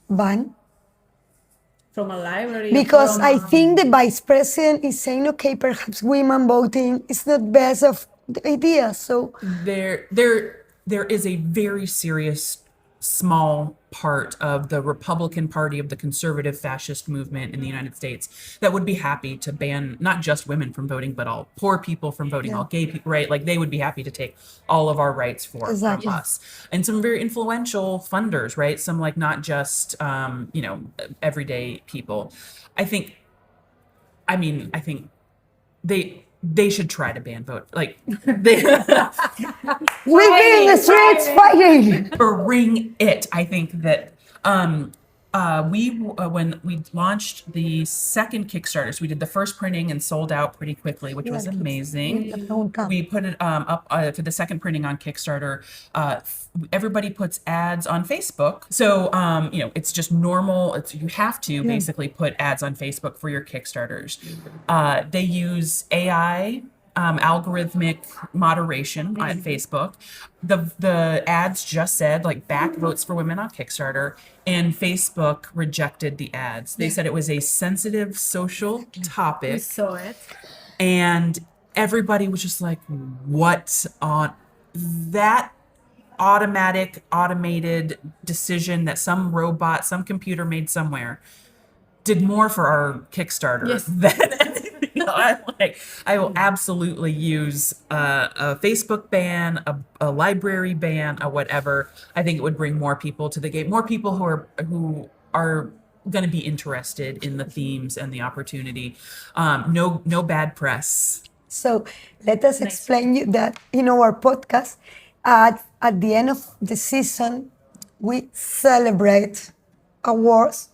from a library? Because I think the vice president is saying, okay, perhaps women voting is not best of the idea. So there is a very serious small part of the Republican Party, of the conservative fascist movement in the United States, that would be happy to ban not just women from voting, but all poor people from voting, all gay people, right? Like they would be happy to take all of our rights from us. And some very influential funders, right? Some like not just, everyday people. I think they should try to ban vote. Like they we'll be in the streets fighting. Bring it. I think that when we launched the second Kickstarter, so we did the first printing and sold out pretty quickly, which was amazing. We put it up for the second printing on Kickstarter. Everybody puts ads on Facebook. So, it's just normal. You have to basically put ads on Facebook for your Kickstarters. They use AI, algorithmic moderation on Facebook. The ads just said back votes for women on Kickstarter, and Facebook rejected the ads. They said it was a sensitive social topic. We saw it. And everybody was just like, what on that automated decision that some robot, some computer made somewhere did more for our Kickstarter than anything. I will absolutely use a Facebook ban, a library ban, a whatever. I think it would bring more people to the game, more people who are going to be interested in the themes and the opportunity. No bad press. So let us explain you that in our podcast, at the end of the season, we celebrate awards.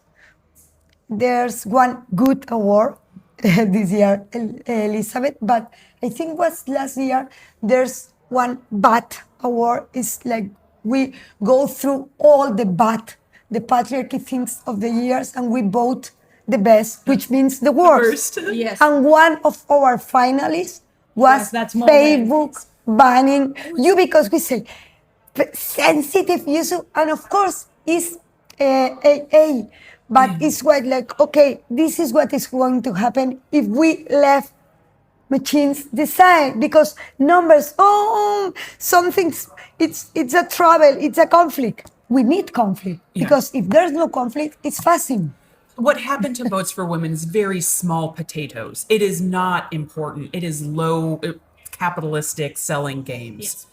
There's one good award this year, Elizabeth, but I think was last year. There's one bad award. It's like we go through all the patriarchy things of the years, and we vote the best, which means the worst. Yes. And one of our finalists was Facebook banning you because we say sensitive use, and of course it's AA. But it's quite okay, this is what is going to happen if we let machines decide, because numbers, it's a trouble, it's a conflict. We need conflict, because if there's no conflict, it's fascinating. What happened to Votes for Women is very small potatoes. It is not important. It is low capitalistic selling games. Yes.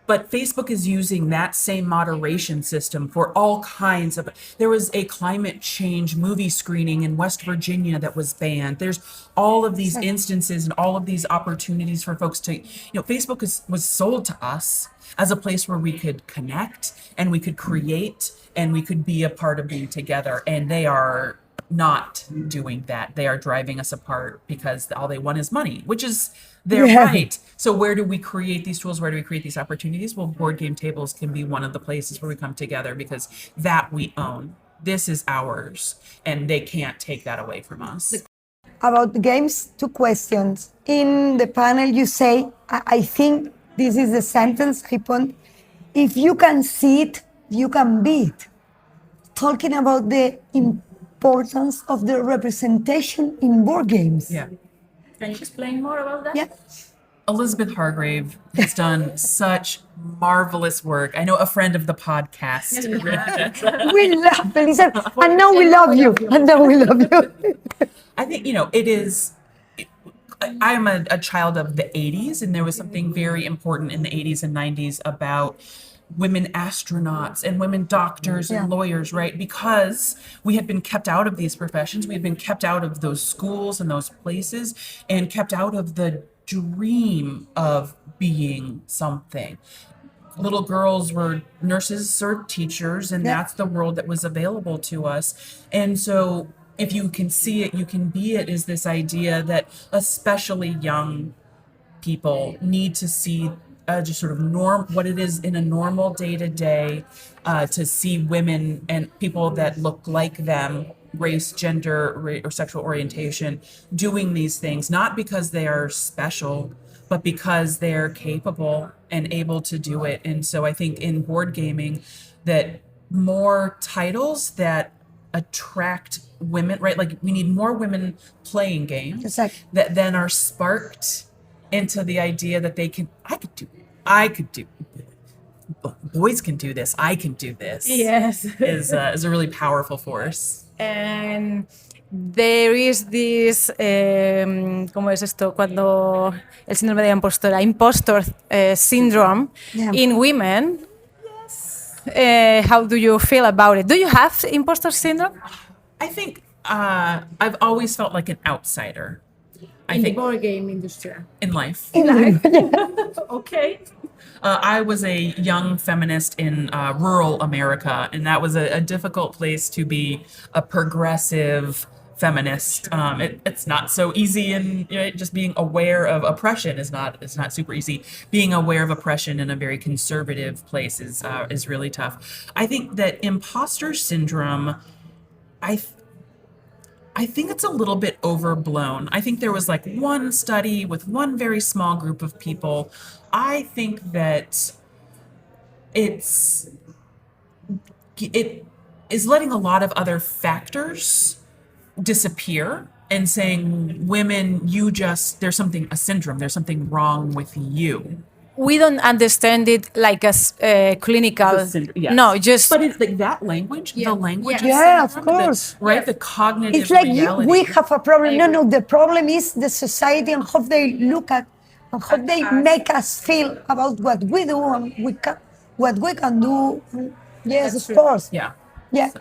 But Facebook is using that same moderation system for all kinds of. There was a climate change movie screening in West Virginia that was banned. There's all of these instances and all of these opportunities for folks to, Facebook was sold to us as a place where we could connect and we could create and we could be a part of being together. And they are not doing that. They are driving us apart because all they want is money, which is their right. So where do we create these tools? Where do we create these opportunities? Well, board game tables can be one of the places where we come together, because that we own. This is ours, and they can't take that away from us. About the games, 2 questions. In the panel, you say, I think this is the sentence I put, if you can see it, you can be it. Talking about the importance of the representation in board games. Yeah. Can you explain more about that? Yeah. Elizabeth Hargrave has done such marvelous work. I know a friend of the podcast. We love Elizabeth, and now we love you. And now we love you. I think, it is. I'm a child of the 80s, and there was something very important in the 80s and 90s about women astronauts and women doctors and lawyers, right? Because we had been kept out of these professions. We had been kept out of those schools and those places and kept out of the dream of being something. Little girls were nurses or teachers, and that's the world that was available to us. And so if you can see it, you can be it, is this idea that especially young people need to see just sort of what it is in a normal day-to-day, to see women and people that look like them, race, gender, or sexual orientation, doing these things, not because they are special, but because they're capable and able to do it. And so I think in board gaming that more titles that attract women, right? Like we need more women playing games Exactly. that then are sparked into the idea that I could do, boys can do this, I can do this. Yes. is a really powerful force. And there is this, ¿cómo es esto? Cuando el síndrome de la impostor syndrome in women. How do you feel about it? Do you have impostor syndrome? I think I've always felt like an outsider. I think the board game industry. in life. Okay. I was a young feminist in rural America, and that was a difficult place to be a progressive feminist. It's not so easy, and just being aware of oppression is not super easy. Being aware of oppression in a very conservative place is really tough. I think that imposter syndrome, I think it's a little bit overblown. I think there was like one study with one very small group of people. I think that it is letting a lot of other factors disappear and saying, women, there's a syndrome, there's something wrong with you. We don't understand it like as clinical. Yes. No, just. But it's like that language, the language. Yeah, of syndrome, course. Right? The cognitive It's like reality. we have a problem. No, the problem is the society and how they look at and how they make us feel about what we do and what we can do. Yes, of course. Yeah. Yeah. So,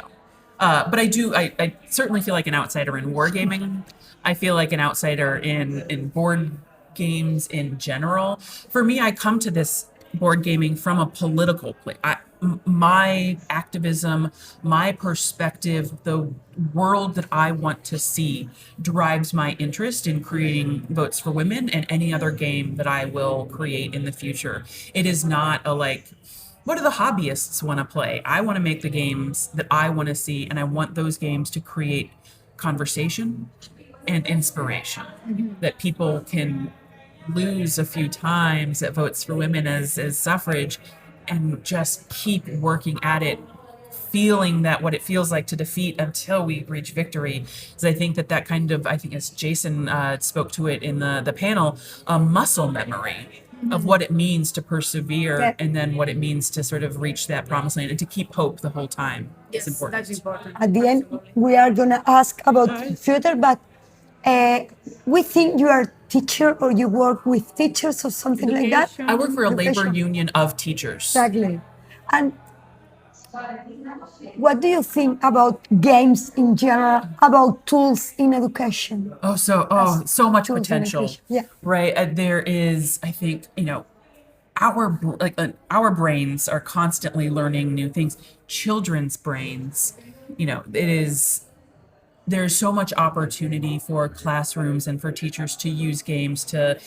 but I certainly feel like an outsider in wargaming. I feel like an outsider in board games in general. For me, I come to this board gaming from a political place. My activism, my perspective, the world that I want to see drives my interest in creating Votes for Women and any other game that I will create in the future. It is not what do the hobbyists want to play? I want to make the games that I want to see, and I want those games to create conversation and inspiration, that people can lose a few times at Votes for Women as suffrage and just keep working at it, feeling that what it feels like to defeat until we reach victory. So I think that kind of, I think as Jason spoke to it in the panel, a muscle memory of what it means to persevere and then what it means to sort of reach that promised land and to keep hope the whole time. Yes, it's important. That's important. At the end, we are going to ask about future, but we think you are a teacher or you work with teachers or something like that. I work for a labor union of teachers. Exactly. And what do you think about games in general, about tools in education? So much potential. Yeah. Right. There is, I think, our brains are constantly learning new things. Children's brains, there's so much opportunity for classrooms and for teachers to use games to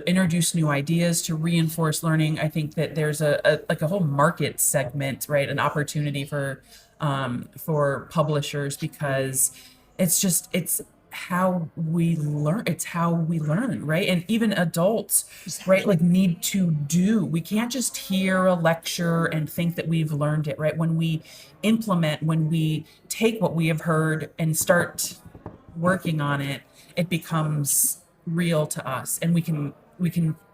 introduce new ideas, to reinforce learning. I think that there's a whole market segment, right? An opportunity for publishers, because it's how we learn. It's how we learn, right? And even adults, right, like need to do. We can't just hear a lecture and think that we've learned it, right? When we implement, when we take what we have heard and start working on it, it becomes real to us, and we can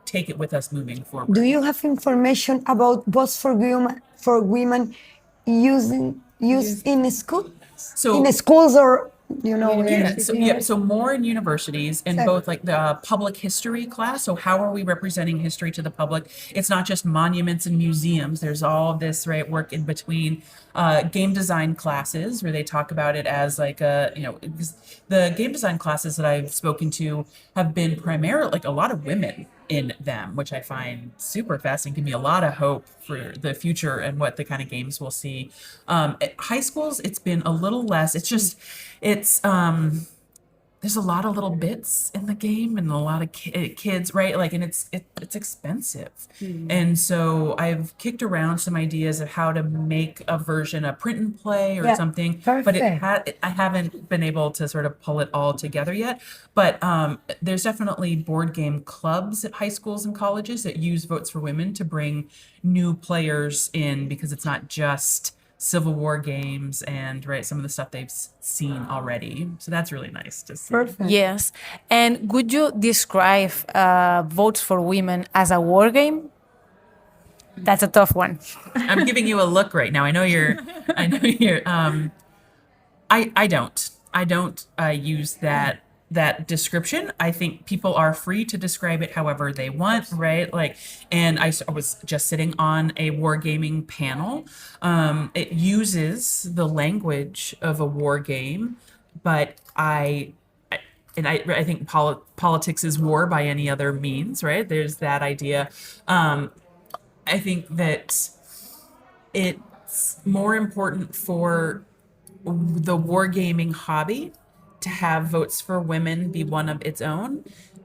take it with us moving forward. Do you have information about votes for women used in school? So In schools or, so more in universities, in both like the public history class. So how are we representing history to the public? It's not just monuments and museums. There's all this work in between. Game design classes where they talk about it as like the game design classes that I've spoken to have been primarily like a lot of women in them, which I find super fascinating, give me a lot of hope for the future and what the kind of games we'll see. At high schools, it's been a little less. There's a lot of little bits in the game and a lot of kids, right? Like, and it's expensive. And so I've kicked around some ideas of how to make a version, a print and play or something, but I haven't been able to sort of pull it all together yet. But there's definitely board game clubs at high schools and colleges that use Votes for Women to bring new players in, because it's not just Civil War games and some of the stuff they've seen already. So that's really nice to see. Perfect. Yes. And would you describe Votes for Women as a war game? That's a tough one. I'm giving you a look right now. I know you're I don't use that description. I think people are free to describe it however they want, right? Like, and I was just sitting on a wargaming panel. It uses the language of a war game, but I think politics is war by any other means, right? There's that idea. I think that it's more important for the wargaming hobby to have Votes for Women be one of its own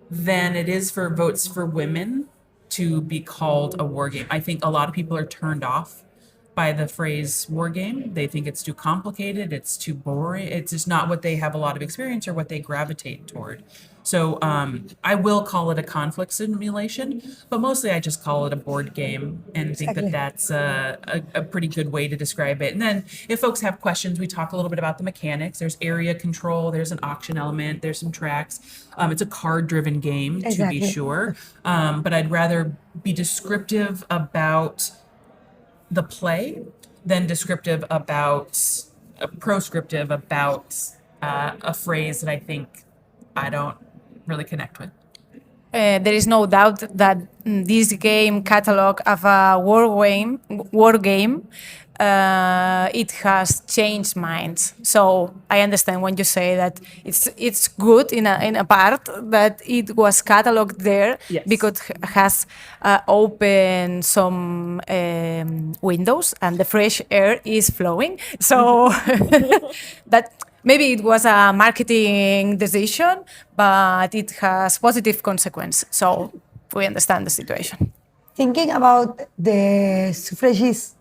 than it is for Votes for Women to be called a war game. I think a lot of people are turned off by the phrase war game. They think it's too complicated, it's too boring, it's just not what they have a lot of experience or what they gravitate toward. So I will call it a conflict simulation, but mostly I just call it a board game and think that that's a pretty good way to describe it. And then if folks have questions, we talk a little bit about the mechanics. There's area control, there's an auction element, there's some tracks. It's a card-driven game, to be sure, but I'd rather be descriptive about the play than descriptive about, proscriptive about a phrase that I think I don't really connect with. There is no doubt that this game catalog of a war game, it has changed minds. So I understand when you say that it's good in a part that it was cataloged there, because it has opened some windows and the fresh air is flowing. So that. Maybe it was a marketing decision, but it has positive consequence. So we understand the situation. Thinking about the suffragist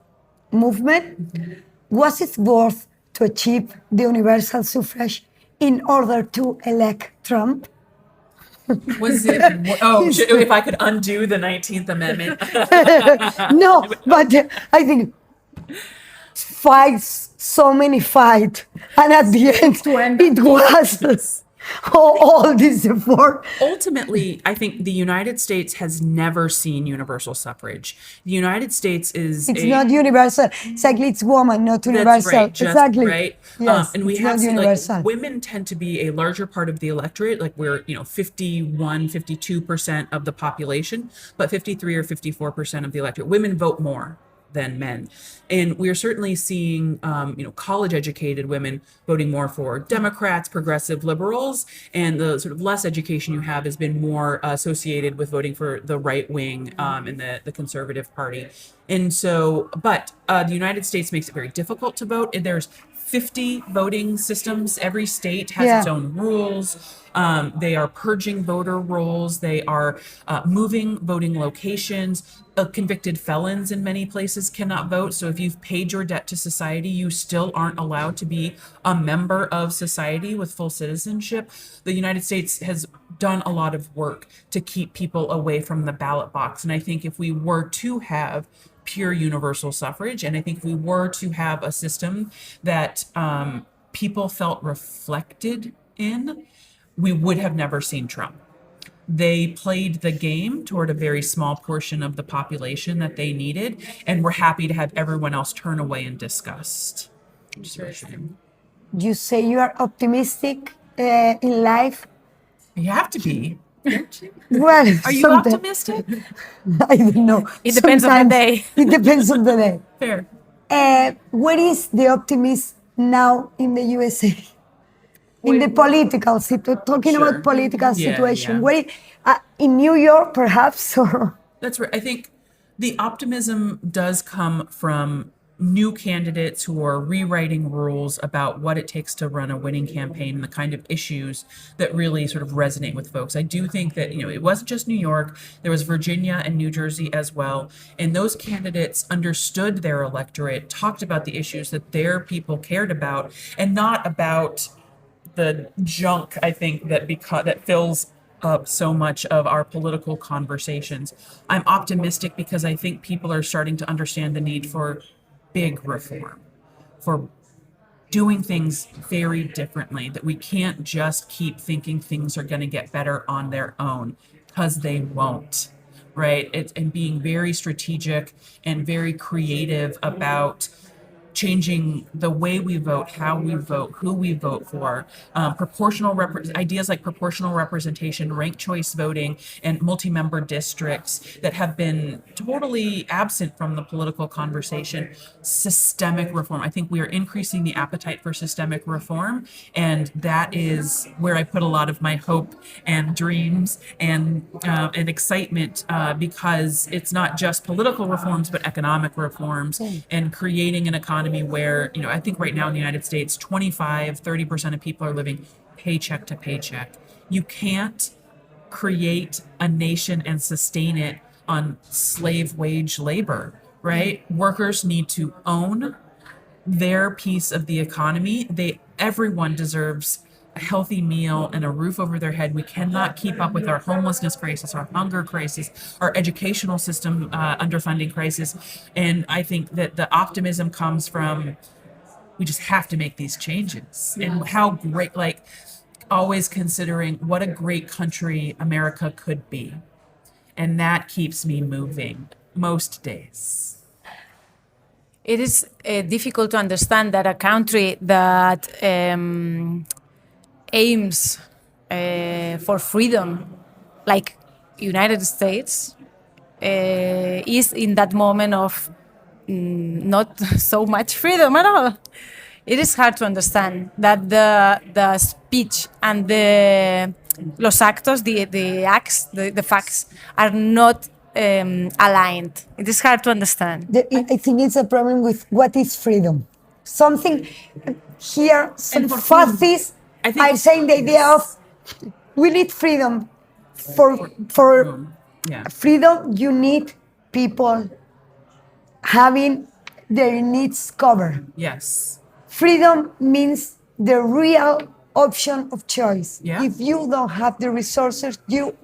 movement, was it worth to achieve the universal suffrage in order to elect Trump? Was it? If I could undo the 19th Amendment. No, but I think so many fights, and at the end it was all this effort. Ultimately, I think the United States has never seen universal suffrage. The United States is not universal. Exactly, it's woman, not universal. That's right, exactly. Right. Yes, and we it's have not seen universal. women tend to be a larger part of the electorate. Like we're 52% of the population, but 53 or 54% of the electorate. Women vote more than men. And we're certainly seeing, college-educated women voting more for Democrats, progressive liberals, and the sort of less education you have has been more associated with voting for the right wing and the Conservative Party. And so, but the United States makes it very difficult to vote. And there's 50 voting systems. Every state has its own rules. They are purging voter rolls. They are moving voting locations. Convicted felons in many places cannot vote. So if you've paid your debt to society, you still aren't allowed to be a member of society with full citizenship. The United States has done a lot of work to keep people away from the ballot box. And I think if we were to have pure universal suffrage, and I think if we were to have a system that people felt reflected in, we would have never seen Trump. They played the game toward a very small portion of the population that they needed, and we're happy to have everyone else turn away in disgust. Which is a shame. You say you are optimistic in life. You have to be. Well, Are you sometimes- optimistic? I don't know. It depends on the Sometimes day. It depends on the day. Fair. What is the optimism now in the USA? In the political situation, talking Sure. about political Yeah, situation. yeah. What in New York, perhaps, or That's right. I think the optimism does come from new candidates who are rewriting rules about what it takes to run a winning campaign and the kind of issues that really sort of resonate with folks. I do think that, it wasn't just New York, there was Virginia and New Jersey as well. And those candidates understood their electorate, talked about the issues that their people cared about, and not about the junk, I think, that fills up so much of our political conversations. I'm optimistic because I think people are starting to understand the need for big reform, for doing things very differently, that we can't just keep thinking things are going to get better on their own, because they won't, right? And being very strategic and very creative about changing the way we vote, how we vote, who we vote for, ideas like proportional representation, ranked choice voting, and multi-member districts that have been totally absent from the political conversation. Systemic reform. I think we are increasing the appetite for systemic reform, and that is where I put a lot of my hope and dreams and excitement, because it's not just political reforms, but economic reforms and creating an economy where, I think right now in the United States, 30% of people are living paycheck to paycheck. You can't create a nation and sustain it on slave wage labor, right? Workers need to own their piece of the economy. Everyone deserves a healthy meal and a roof over their head. We cannot keep up with our homelessness crisis, our hunger crisis, our educational system underfunding crisis. And I think that the optimism comes from, we just have to make these changes. And how great, always considering what a great country America could be. And that keeps me moving most days. It is difficult to understand that a country that aims for freedom, like United States, is in that moment of not so much freedom at all. It is hard to understand that the speech and los actos, the acts, the facts are not aligned. It is hard to understand. I think it's a problem with what is freedom. Something here, some fascists are saying the idea of we need freedom. For freedom, you need people having their needs covered. Yes. Freedom means the real option of choice. Yeah. If you don't have the resources, you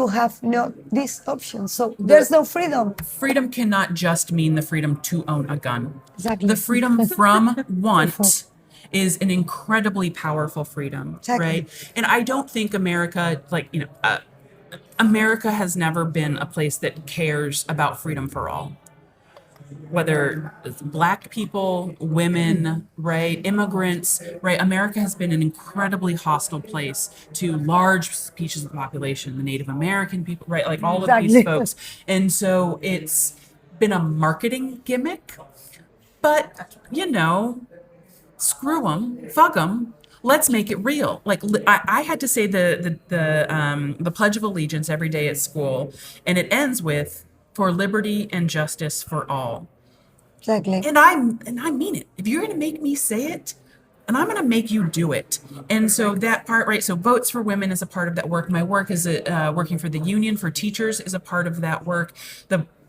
have no this option. So there's no freedom. Freedom cannot just mean the freedom to own a gun. Exactly. The freedom from want is an incredibly powerful freedom, Exactly. right? And I don't think America, America has never been a place that cares about freedom for all. Whether it's Black people, women, right, immigrants, right? America has been an incredibly hostile place to large pieces of the population, the Native American people, right? Like all of these folks. And so it's been a marketing gimmick, but screw them, fuck them. Let's make it real. I had to say the Pledge of Allegiance every day at school, and it ends with for liberty and justice for all. Exactly. And I mean it. If you're going to make me say it, and I'm going to make you do it. And so that part, right? So Votes for Women is a part of that work. My work is working for the Union for Teachers is a part of that work.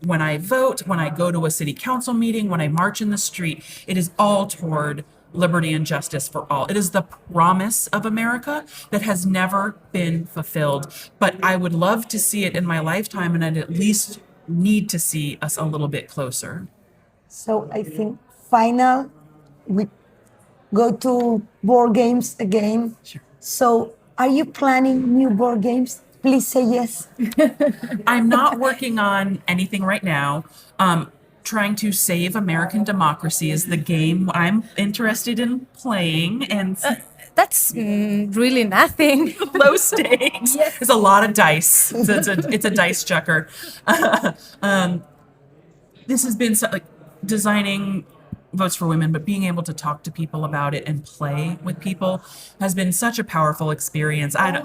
When I vote, when I go to a city council meeting, when I march in the street, it is all toward liberty and justice for all. It is the promise of America that has never been fulfilled. But I would love to see it in my lifetime, and I'd at least need to see us a little bit closer. So I think we go to board games again. Sure. So are you planning new board games? Please say yes. I'm not working on anything right now. Trying to save American democracy is the game I'm interested in playing, and That's really nothing. low stakes. Yes. There's a lot of dice. It's a dice chucker. This has been designing Votes for Women, but being able to talk to people about it and play with people has been such a powerful experience. I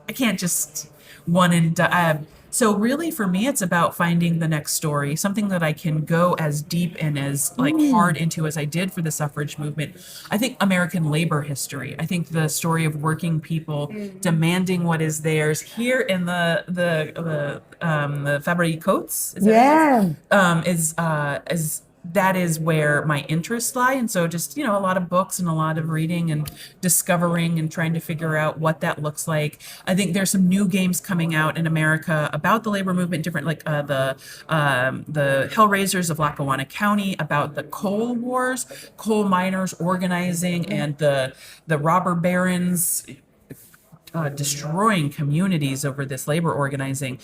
can't just one and done. So really for me, it's about finding the next story, something that I can go as deep and as hard into as I did for the suffrage movement. I think American labor history. I think the story of working people demanding what is theirs here in the Fabrique Coats. That is where my interests lie. And so just, a lot of books and a lot of reading and discovering and trying to figure out what that looks like. I think there's some new games coming out in America about the labor movement, different the Hellraisers of Lackawanna County, about the coal wars, coal miners organizing, and the robber barons destroying communities over this labor organizing.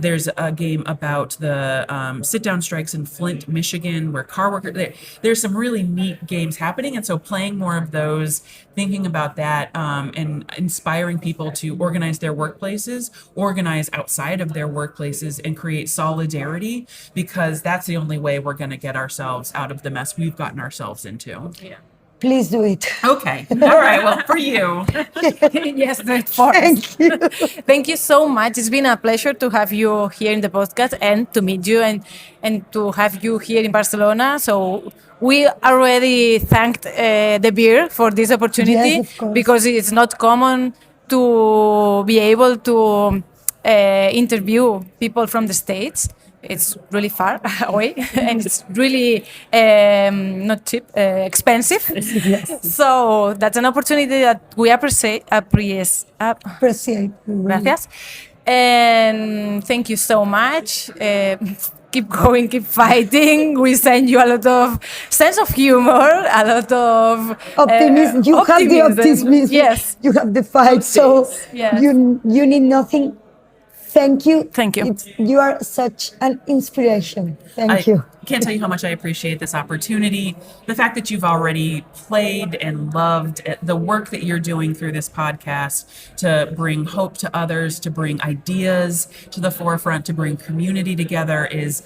There's a game about the sit-down strikes in Flint, Michigan, where car workers, there's some really neat games happening. And so playing more of those, thinking about that, and inspiring people to organize their workplaces, organize outside of their workplaces, and create solidarity, because that's the only way we're going to get ourselves out of the mess we've gotten ourselves into. Yeah. Please do it. Okay. All right. Well, for you. Yes, that's for us. Thank you. Thank you so much. It's been a pleasure to have you here in the podcast and to meet you and to have you here in Barcelona. So we already thanked Devir for this opportunity, Yes, of course. because it's not common to be able to interview people from the States. It's really far away and it's really not cheap, expensive. Yes. So that's an opportunity that we appreciate. Appreciate. Gracias. And thank you so much. Keep going, keep fighting. We send you a lot of sense of humor, a lot of Optimism. You have the optimism. Yes. You have the fight. So Yes. you need nothing. Thank you. Thank you. You are such an inspiration. Thank you. I can't tell you how much I appreciate this opportunity. The fact that you've already played and loved the work that you're doing through this podcast to bring hope to others, to bring ideas to the forefront, to bring community together is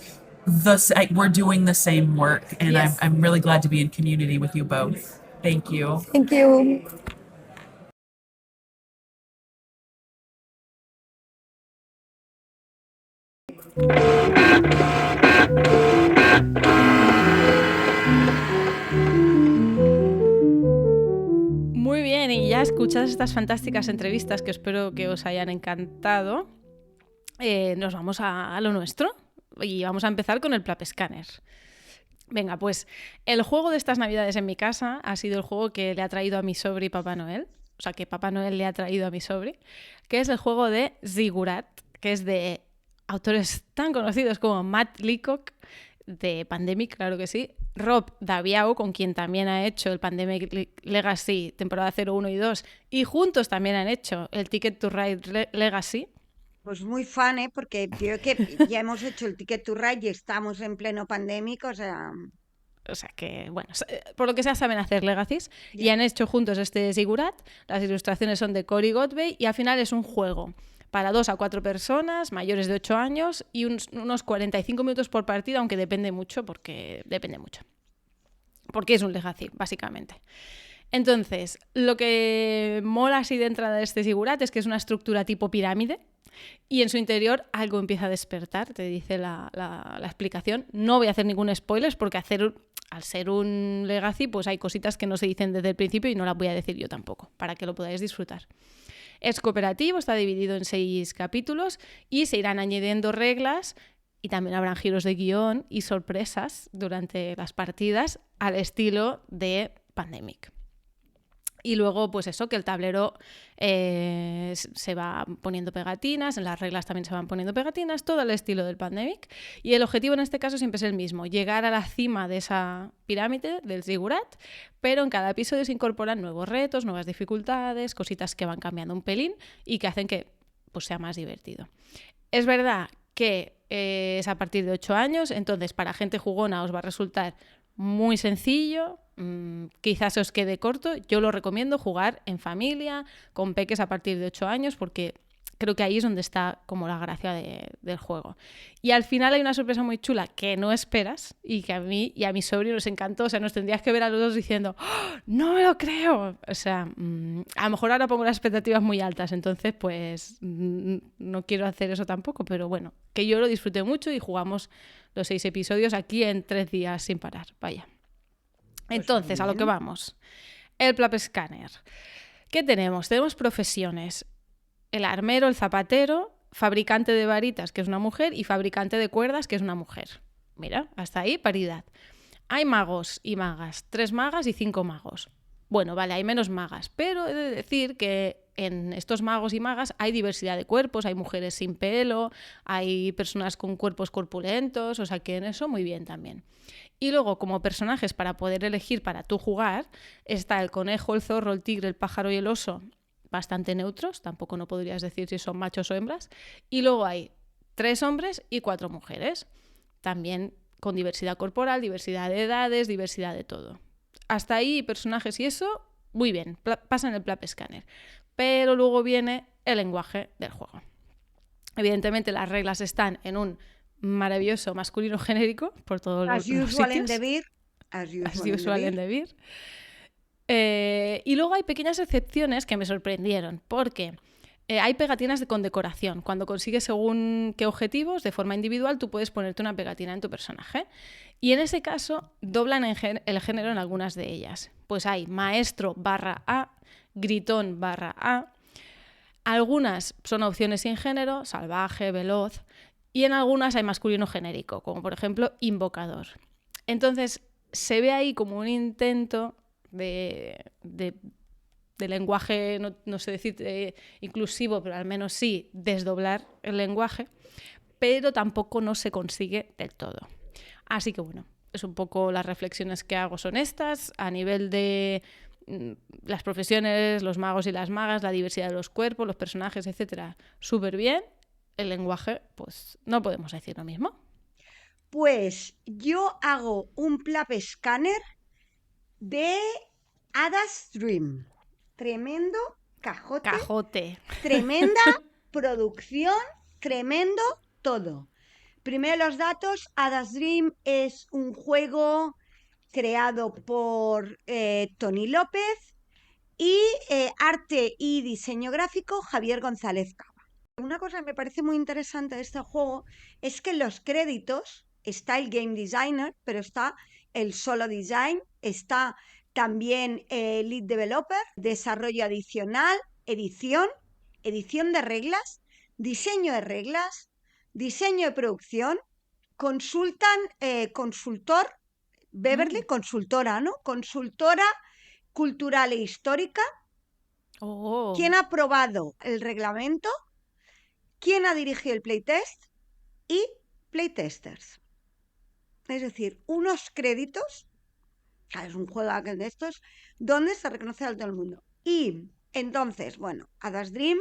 we're doing the same work. And Yes. I'm really glad to be in community with you both. Thank you. Thank you. Muy bien, y ya escuchadas estas fantásticas entrevistas que espero que os hayan encantado, nos vamos a lo nuestro y vamos a empezar con el PLAP Scanner. Venga, pues el juego de estas navidades en mi casa ha sido el juego que le ha traído a mi sobri Papá Noel, o sea que Papá Noel le ha traído a mi sobri, que es el juego de Zigurat, que es de autores tan conocidos como Matt Leacock, de Pandemic, claro que sí, Rob Daviau, con quien también ha hecho el Pandemic Legacy temporada 0, 1 y 2, y juntos también han hecho el Ticket to Ride Legacy. Pues muy fan, porque creo que ya hemos hecho el Ticket to Ride y estamos en pleno pandémico, o sea que, bueno, por lo que sea saben hacer legacies y han hecho juntos este Zigurat. Las ilustraciones son de Cory Godbey y al final es un juego para 2 a 4 personas, mayores de 8 años y unos 45 minutos por partida, aunque depende mucho porque es un legacy, básicamente. Entonces, lo que mola así de entrada de este Zigurat es que es una estructura tipo pirámide, Y en su interior algo empieza a despertar, te dice la explicación. No voy a hacer ningún spoiler porque al ser un legacy, pues hay cositas que no se dicen desde el principio y no las voy a decir yo tampoco, para que lo podáis disfrutar. Es cooperativo, está dividido en 6 capítulos y se irán añadiendo reglas y también habrán giros de guión y sorpresas durante las partidas al estilo de Pandemic. Y luego, pues eso, que el tablero se va poniendo pegatinas, en las reglas también se van poniendo pegatinas, todo al estilo del Pandemic. Y el objetivo en este caso siempre es el mismo, llegar a la cima de esa pirámide del zigurat, pero en cada episodio se incorporan nuevos retos, nuevas dificultades, cositas que van cambiando un pelín y que hacen que pues, sea más divertido. Es verdad que es a partir de 8 años, entonces para gente jugona os va a resultar muy sencillo, quizás os quede corto. Yo lo recomiendo jugar en familia, con peques a partir de 8 años, porque creo que ahí es donde está como la gracia del juego. Y al final hay una sorpresa muy chula que no esperas y que a mí y a mi sobrino nos encantó. O sea, nos tendrías que ver a los dos diciendo ¡oh, no me lo creo! O sea, a lo mejor ahora pongo las expectativas muy altas, entonces pues no quiero hacer eso tampoco, pero bueno, que yo lo disfruté mucho y jugamos los 6 episodios aquí en 3 días sin parar, vaya. Entonces, a lo que vamos. El PLAP Scanner. ¿Qué tenemos? Tenemos profesiones. El armero, el zapatero, fabricante de varitas, que es una mujer, y fabricante de cuerdas, que es una mujer. Mira, hasta ahí paridad. Hay magos y magas, 3 magas y 5 magos. Bueno, vale, hay menos magas, pero he de decir que en estos magos y magas hay diversidad de cuerpos, hay mujeres sin pelo, hay personas con cuerpos corpulentos, o sea que en eso muy bien también. Y luego, como personajes para poder elegir para tú jugar, está el conejo, el zorro, el tigre, el pájaro y el oso, bastante neutros, tampoco no podrías decir si son machos o hembras. Y luego hay 3 hombres y 4 mujeres, también con diversidad corporal, diversidad de edades, diversidad de todo. Hasta ahí, personajes y eso, muy bien, pasan el PLAP Scanner. Pero luego viene el lenguaje del juego. Evidentemente las reglas están en un maravilloso masculino genérico por todos los sitios. As usual en Devir. Y luego hay pequeñas excepciones que me sorprendieron, porque hay pegatinas con decoración. Cuando consigues según qué objetivos, de forma individual, tú puedes ponerte una pegatina en tu personaje. Y en ese caso, doblan el género en algunas de ellas. Pues hay maestro /A, gritón /A. Algunas son opciones sin género, salvaje, veloz. Y en algunas hay masculino genérico, como por ejemplo invocador. Entonces, se ve ahí como un intento de lenguaje, no sé decir inclusivo, pero al menos sí, desdoblar el lenguaje, pero tampoco no se consigue del todo. Así que bueno, es un poco las reflexiones que hago son estas, a nivel de las profesiones, los magos y las magas, la diversidad de los cuerpos, los personajes, etcétera, súper bien. El lenguaje, pues no podemos decir lo mismo. Pues yo hago un PLAP Scanner de Ada's Dream. Tremendo cajote. Tremenda producción, tremendo todo. Primero los datos. Ada's Dream es un juego creado por Tony López y arte y diseño gráfico Javier González Cava. Una cosa que me parece muy interesante de este juego es que en los créditos está el game designer, pero está el solo design, está también el lead developer, desarrollo adicional, edición de reglas, diseño de reglas, diseño de producción, consultor, Beverly, consultora, ¿no? Consultora cultural e histórica. ¿Quién ha aprobado el reglamento? ¿Quién ha dirigido el playtest? Y playtesters. Es decir, unos créditos, es un juego de estos, donde se reconoce a todo el mundo. Y entonces, bueno, Ada's Dream,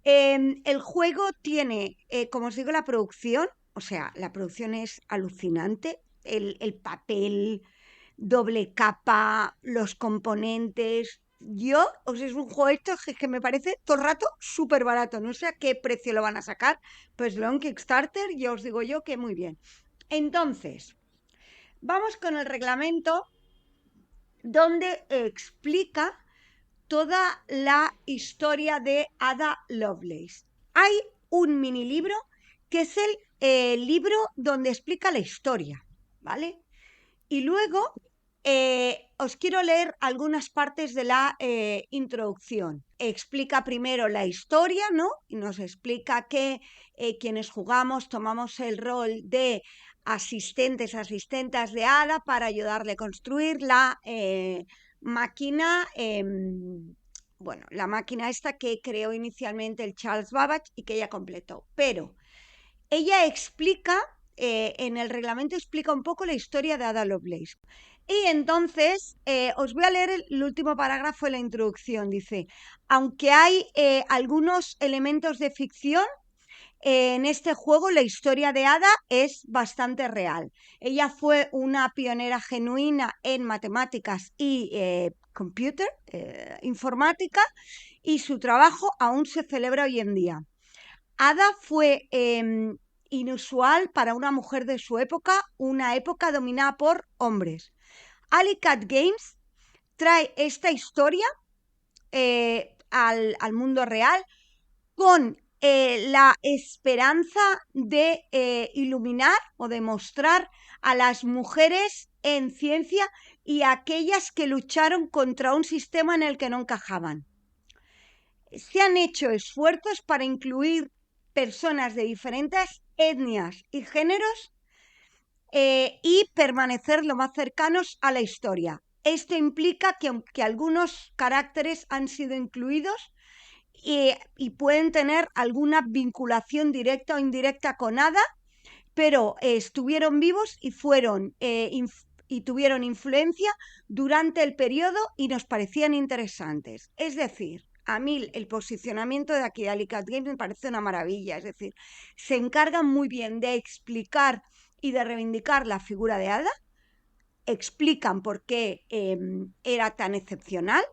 el juego tiene, como os digo, la producción, o sea, la producción es alucinante, el papel, doble capa, los componentes. Es un juego esto que me parece todo el rato súper barato. No sé a qué precio lo van a sacar, pues lo en Kickstarter, ya os digo yo que muy bien. Entonces, vamos con el reglamento donde explica toda la historia de Ada Lovelace. hay un mini libro que es el libro donde explica la historia, ¿vale? Y luego os quiero leer algunas partes de la introducción. Explica primero la historia, ¿no? Y nos explica que quienes jugamos tomamos el rol de asistentas de hada para ayudarle a construir la máquina, bueno, la máquina esta que creó inicialmente el Charles Babbage y que ella completó. Pero ella explica, en el reglamento explica un poco la historia de Ada Lovelace. Y entonces os voy a leer el último parágrafo de la introducción. Dice, aunque hay algunos elementos de ficción, en este juego la historia de Ada es bastante real. Ella fue una pionera genuina en matemáticas y informática, y su trabajo aún se celebra hoy en día. Ada fue inusual para una mujer de su época, una época dominada por hombres. Alicat Games trae esta historia al mundo real con la esperanza de iluminar o de mostrar a las mujeres en ciencia y a aquellas que lucharon contra un sistema en el que no encajaban. Se han hecho esfuerzos para incluir personas de diferentes etnias y géneros y permanecer lo más cercanos a la historia. Esto implica que aunque algunos caracteres han sido incluidos y pueden tener alguna vinculación directa o indirecta con Ada, pero estuvieron vivos y fueron y tuvieron influencia durante el periodo y nos parecían interesantes. Es decir, a mí el posicionamiento de aquí de Alicat Games me parece una maravilla. Es decir, se encargan muy bien de explicar y de reivindicar la figura de Ada, explican por qué era tan excepcional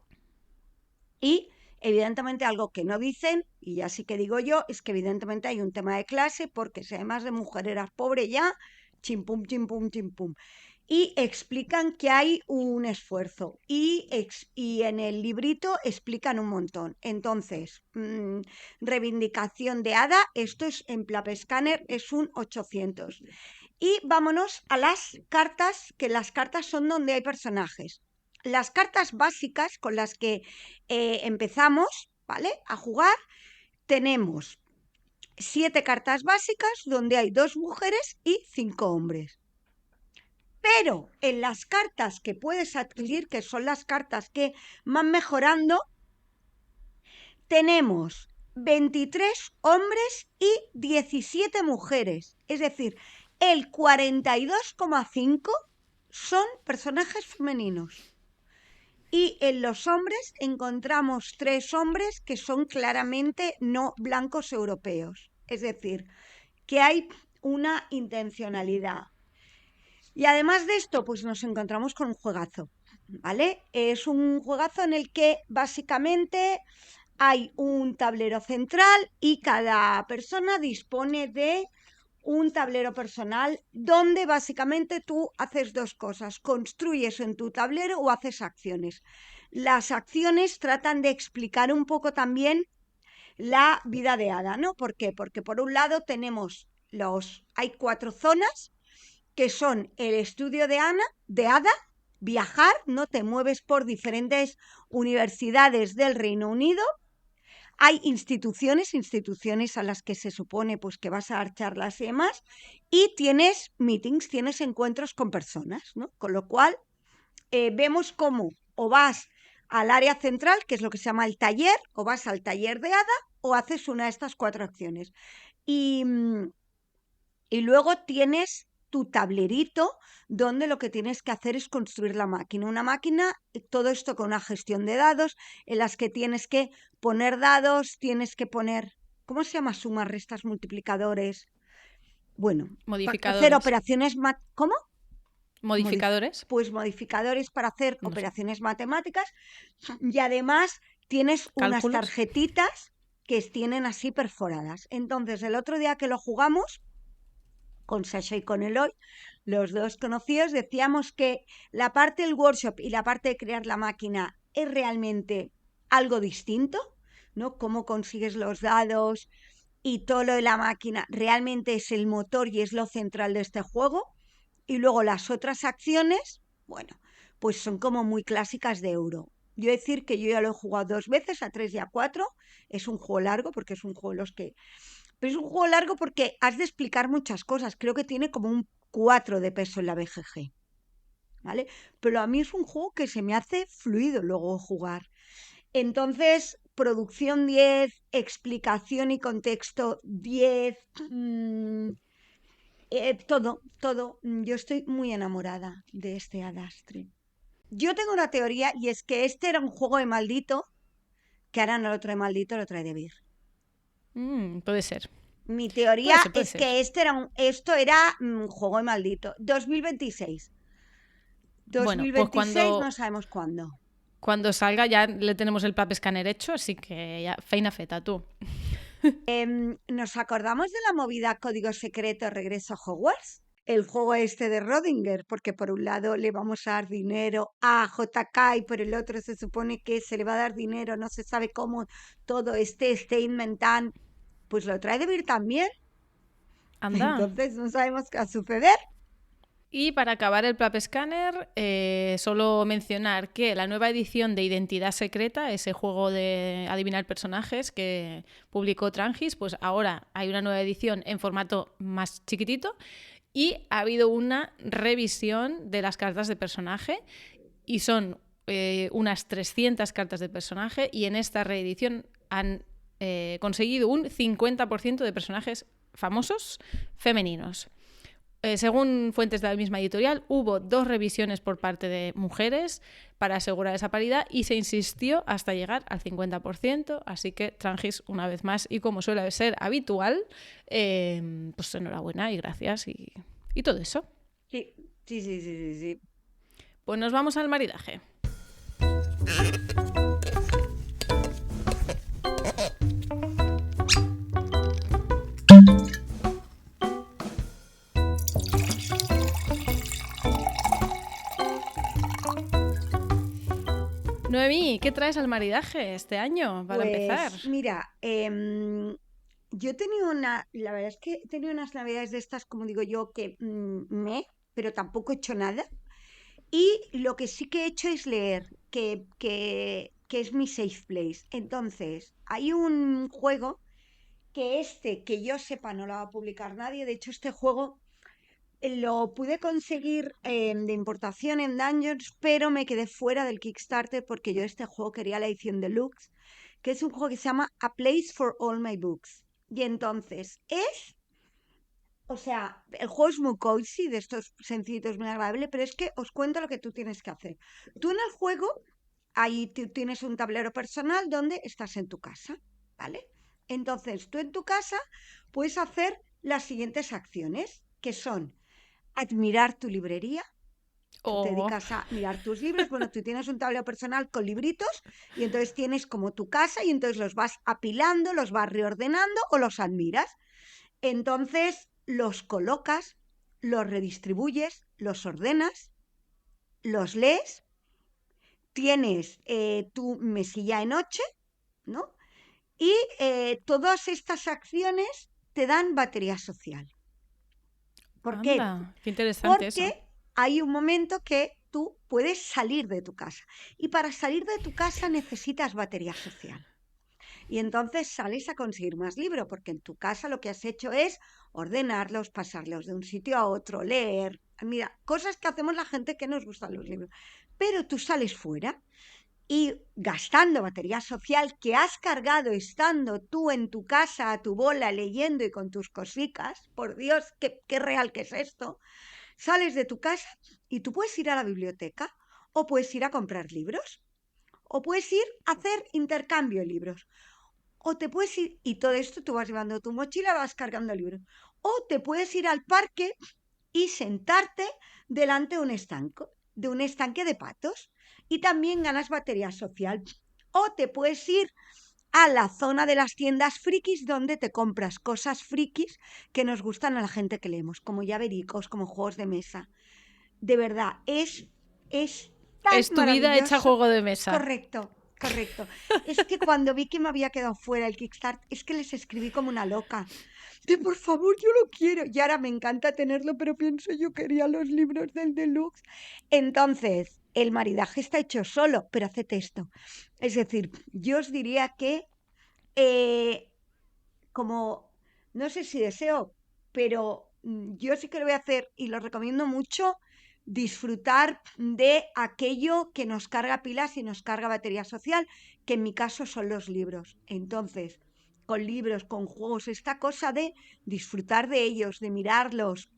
y evidentemente algo que no dicen, y ya sí que digo yo, es que evidentemente hay un tema de clase, porque si además de mujer eras pobre ya, chimpum, chimpum, chimpum. Y explican que hay un esfuerzo y en el librito explican un montón. Entonces, reivindicación de Ada, esto es en PLAP Scanner, es un 800. Y vámonos a las cartas, que las cartas son donde hay personajes. Las cartas básicas con las que empezamos, ¿vale?, a jugar, tenemos 7 cartas básicas donde hay 2 mujeres y 5 hombres. Pero en las cartas que puedes adquirir, que son las cartas que van mejorando, tenemos 23 hombres y 17 mujeres. Es decir, el 42,5 son personajes femeninos. Y en los hombres encontramos 3 hombres que son claramente no blancos europeos. Es decir, que hay una intencionalidad. Y además de esto, pues nos encontramos con un juegazo, ¿vale? Es un juegazo en el que básicamente hay un tablero central y cada persona dispone de un tablero personal donde básicamente tú haces 2 cosas: construyes en tu tablero o haces acciones. Las acciones tratan de explicar un poco también la vida de Ada, ¿no? ¿Por qué? Porque por un lado tenemos hay 4 zonas que son el estudio de Ada, viajar, ¿no? Te mueves por diferentes universidades del Reino Unido. Hay instituciones a las que se supone pues que vas a dar charlas y demás, y tienes meetings, tienes encuentros con personas, ¿no? Con lo cual vemos cómo o vas al área central, que es lo que se llama el taller, o vas al taller de Ada, o haces una de estas 4 acciones. Y luego tienes tu tablerito donde lo que tienes que hacer es construir la máquina. Una máquina, todo esto con una gestión de dados, en las que tienes que poner dados, tienes que poner, ¿cómo se llama? Sumas, restas, multiplicadores. Bueno, Modificadores. para hacer operaciones, ¿cómo? ¿Modificadores? Pues modificadores para hacer operaciones matemáticas, y además tienes unas ¿Cálculos? tarjetitas que tienen así perforadas. Entonces, el otro día que lo jugamos, con Sasha y con Eloy, los 2 conocidos, decíamos que la parte del workshop y la parte de crear la máquina es realmente algo distinto, ¿no? Cómo consigues los dados y todo lo de la máquina realmente es el motor y es lo central de este juego. Y luego las otras acciones, bueno, pues son como muy clásicas de euro. Yo decir que yo ya lo he jugado 2 veces, a 3 y a 4. Es un juego largo porque es un juego de los que... Pero es un juego largo porque has de explicar muchas cosas. Creo que tiene como un 4 de peso en la BGG, ¿vale? Pero a mí es un juego que se me hace fluido luego jugar. Entonces, producción 10, explicación y contexto 10, todo. Yo estoy muy enamorada de este Adastre. Yo tengo una teoría y es que este era un juego de maldito, que ahora no lo trae maldito, lo trae Devir. Puede ser. Mi teoría Puede es ser. que esto era juego de maldito. 2026. Bueno, 2026 no sabemos cuándo. Cuando salga ya le tenemos el PLAP escáner hecho, así que ya, feina feta, tú. ¿Nos acordamos de la movida Código Secreto Regreso a Hogwarts? El juego este de Rüdiger, porque por un lado le vamos a dar dinero a JK y por el otro se supone que se le va a dar dinero, no se sabe cómo, todo este statement tan... Pues lo trae Devir también. Anda. Entonces no sabemos qué va a suceder. Y para acabar el PLAP Scanner, solo mencionar que la nueva edición de Identidad Secreta, ese juego de adivinar personajes que publicó Trangis, pues ahora hay una nueva edición en formato más chiquitito y ha habido una revisión de las cartas de personaje y son unas 300 cartas de personaje y en esta reedición han conseguido un 50% de personajes famosos femeninos. Según fuentes de la misma editorial, hubo 2 revisiones por parte de mujeres para asegurar esa paridad y se insistió hasta llegar al 50%, así que Trangis, una vez más, y como suele ser habitual, pues enhorabuena y gracias y todo eso. Sí. Pues nos vamos al maridaje. Noemí, ¿qué traes al maridaje este año para empezar? Mira, yo he tenido la verdad es que he tenido unas navidades de estas, como digo yo, que pero tampoco he hecho nada. Y lo que sí que he hecho es leer, que es mi safe place. Entonces, hay un juego que yo sepa no lo va a publicar nadie. De hecho, este juego lo pude conseguir de importación en Dungeons, pero me quedé fuera del Kickstarter porque yo este juego quería la edición deluxe, que es un juego que se llama A Place for All My Books. Y entonces o sea, el juego es muy cozy, de estos sencillitos, muy agradable, pero es que os cuento lo que tú tienes que hacer. Tú en el juego, ahí tú tienes un tablero personal donde estás en tu casa, ¿vale? Entonces, tú en tu casa puedes hacer las siguientes acciones, que son admirar tu librería. Tú te dedicas a mirar tus libros. Bueno, tú tienes un tablero personal con libritos y entonces tienes como tu casa y entonces los vas apilando, los vas reordenando o los admiras. Entonces los colocas, los redistribuyes, los ordenas, los lees, tienes tu mesilla de noche, ¿no? Y todas estas acciones te dan batería social. ¿Por qué? Qué interesante. Porque eso. hay un momento que tú puedes salir de tu casa. Y para salir de tu casa necesitas batería social. Y entonces sales a conseguir más libros, porque en tu casa lo que has hecho es ordenarlos, pasarlos de un sitio a otro, leer. Mira, cosas que hacemos la gente que nos gustan los libros. Pero tú sales fuera y gastando batería social que has cargado estando tú en tu casa a tu bola leyendo y con tus cositas, por Dios, qué real que es esto, sales de tu casa y tú puedes ir a la biblioteca o puedes ir a comprar libros o puedes ir a hacer intercambio de libros o te puedes ir, y todo esto tú vas llevando tu mochila, vas cargando libros, o te puedes ir al parque y sentarte delante de un estanque de patos y también ganas batería social. O te puedes ir a la zona de las tiendas frikis donde te compras cosas frikis que nos gustan a la gente que leemos, como llavericos, como juegos de mesa. De verdad, es tan Es tu vida hecha maravilloso. juego de mesa. Correcto. correcto. Es que cuando vi que me había quedado fuera el Kickstarter, es que les escribí como una loca. De por favor, yo lo quiero. Y ahora me encanta tenerlo, pero pienso yo quería los libros del deluxe. Entonces, el maridaje está hecho solo, pero haced esto. Es decir, yo os diría que como, no sé si deseo, pero yo sí que lo voy a hacer y lo recomiendo mucho, disfrutar de aquello que nos carga pilas y nos carga batería social, que en mi caso son los libros. Entonces, con libros, con juegos, esta cosa de disfrutar de ellos, de mirarlos.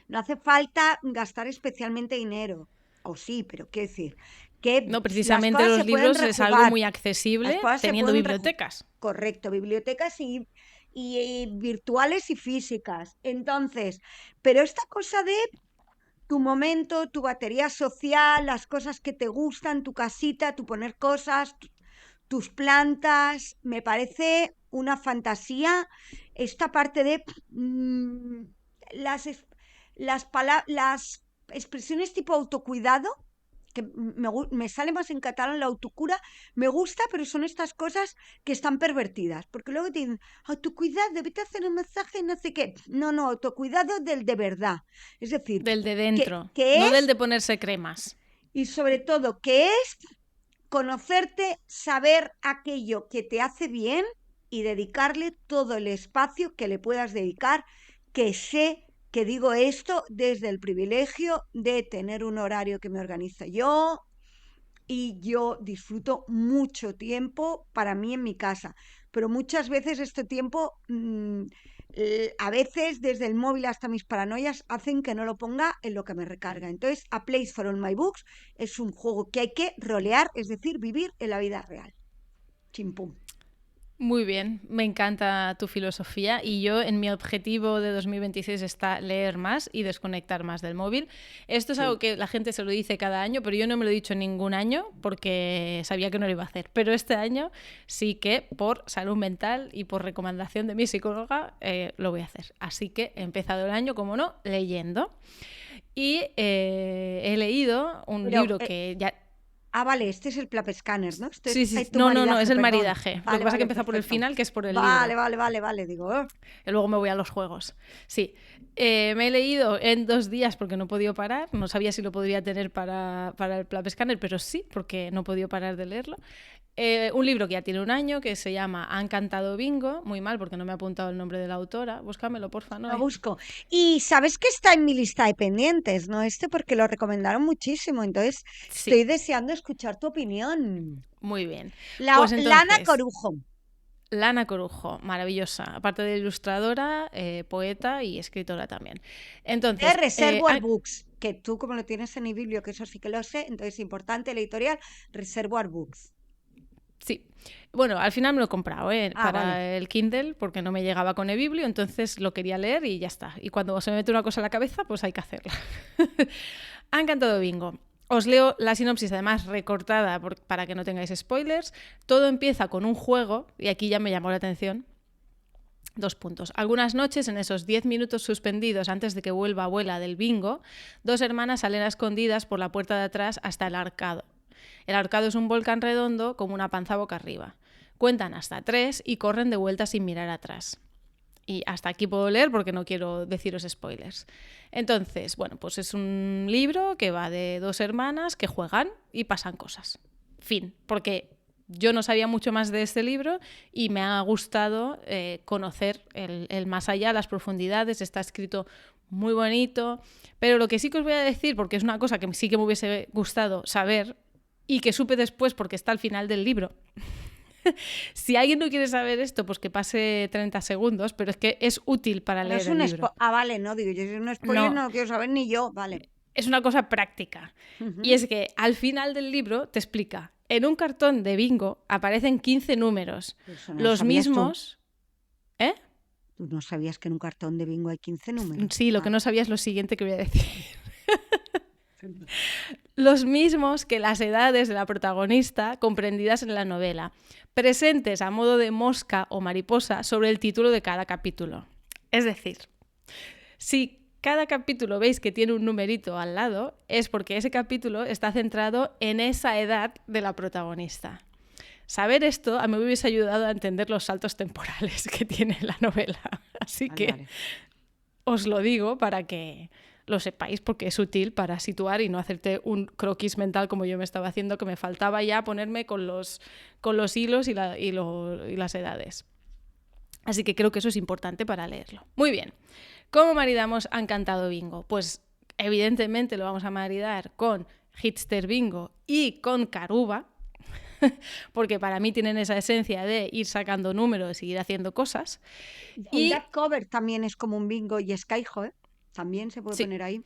No hace falta gastar especialmente dinero, o sí, pero qué decir, que No, las precisamente cosas los se pueden libros es algo rejugar. muy Las accesible cosas se teniendo pueden bibliotecas. Correcto, bibliotecas y virtuales y físicas. Entonces, pero esta cosa de tu momento, tu batería social, las cosas que te gustan, tu casita, tu poner cosas, tus plantas, me parece una fantasía esta parte de las expresiones tipo autocuidado, que me sale más en catalán la autocura, me gusta, pero son estas cosas que están pervertidas, porque luego te dicen, autocuidado, vete a hacer un masaje, no sé qué. No, autocuidado del de verdad. Es decir, Del de dentro, que no es, del de ponerse cremas. y sobre todo, que es conocerte, saber aquello que te hace bien y dedicarle todo el espacio que le puedas dedicar, que sé que digo esto desde el privilegio de tener un horario que me organizo yo y yo disfruto mucho tiempo para mí en mi casa, pero muchas veces este tiempo, a veces desde el móvil hasta mis paranoias hacen que no lo ponga en lo que me recarga. Entonces, A Place for All My Books es un juego que hay que rolear, es decir, vivir en la vida real. Chimpum. Muy bien, me encanta tu filosofía y yo en mi objetivo de 2026 está leer más y desconectar más del móvil. Esto es algo que la gente se lo dice cada año, pero yo no me lo he dicho ningún año porque sabía que no lo iba a hacer. Pero este año sí que por salud mental y por recomendación de mi psicóloga lo voy a hacer. Así que he empezado el año, como no, leyendo. Y he leído un libro que ya... Vale, este es el PLAP Scanner, ¿no? Sí. No, es el maridaje. Lo que pasa es que empieza por el final, que es por el libro. Vale, digo... Y luego me voy a los juegos. Sí, me he leído en 2 días porque no he podido parar. No sabía si lo podría tener para el PLAP Scanner, pero sí, porque no he podido parar de leerlo. Un libro que ya tiene 1 año, que se llama Han cantado bingo. Muy mal, porque no me ha apuntado el nombre de la autora. Búscamelo, porfa. Lo busco. Y sabes que está en mi lista de pendientes, ¿no? Porque lo recomendaron muchísimo. Entonces, Sí. estoy deseando escuchar tu opinión. Muy bien. Pues entonces, Lana Corujo. Lana Corujo, maravillosa. Aparte de ilustradora, poeta y escritora también. Entonces, De Reservoir Books, que tú como lo tienes en mi biblio, que eso sí que lo sé, entonces importante, la editorial Reservoir Books. Sí. Bueno, al final me lo he comprado para el Kindle porque no me llegaba con eBiblio, entonces lo quería leer y ya está. Y cuando se me mete una cosa en la cabeza, pues hay que hacerla. Han cantado bingo. Os leo la sinopsis, además recortada para que no tengáis spoilers. Todo empieza con un juego, y aquí ya me llamó la atención. 2 puntos. Algunas noches, en esos 10 minutos suspendidos antes de que vuelva abuela del bingo, 2 hermanas salen a escondidas por la puerta de atrás hasta el ahorcado. El ahorcado es un volcán redondo como una panza boca arriba. Cuentan hasta 3 y corren de vuelta sin mirar atrás. Y hasta aquí puedo leer porque no quiero deciros spoilers. Entonces, bueno, pues es un libro que va de 2 hermanas que juegan y pasan cosas. Fin. Porque yo no sabía mucho más de este libro y me ha gustado conocer el más allá, las profundidades. Está escrito muy bonito. Pero lo que sí que os voy a decir, porque es una cosa que sí que me hubiese gustado saber y que supe después porque está al final del libro. Si alguien no quiere saber esto, pues que pase 30 segundos, pero es que es útil para leer el libro. Vale, no, digo, yo si es un spoiler no lo quiero saber ni yo, vale. Es una cosa práctica. Y es que al final del libro te explica, en un cartón de bingo aparecen 15 números, los mismos... Tú. ¿Eh? ¿Tú no sabías que en un cartón de bingo hay 15 números? Sí, lo que no sabías es lo siguiente que voy a decir. Los mismos que las edades de la protagonista comprendidas en la novela, presentes a modo de mosca o mariposa sobre el título de cada capítulo. Es decir, si cada capítulo veis que tiene un numerito al lado, es porque ese capítulo está centrado en esa edad de la protagonista. Saber esto a mí me hubiese ayudado a entender los saltos temporales que tiene la novela. Así que os lo digo para que lo sepáis, porque es útil para situar y no hacerte un croquis mental como yo me estaba haciendo, que me faltaba ya ponerme con los hilos y las edades. Así que creo que eso es importante para leerlo. Muy bien. ¿Cómo maridamos Han cantado bingo? Pues evidentemente lo vamos a maridar con Hipster Bingo y con Caruba, porque para mí tienen esa esencia de ir sacando números y ir haciendo cosas. Y That Cover también es como un bingo y Skyjo, ¿eh? También se puede poner ahí.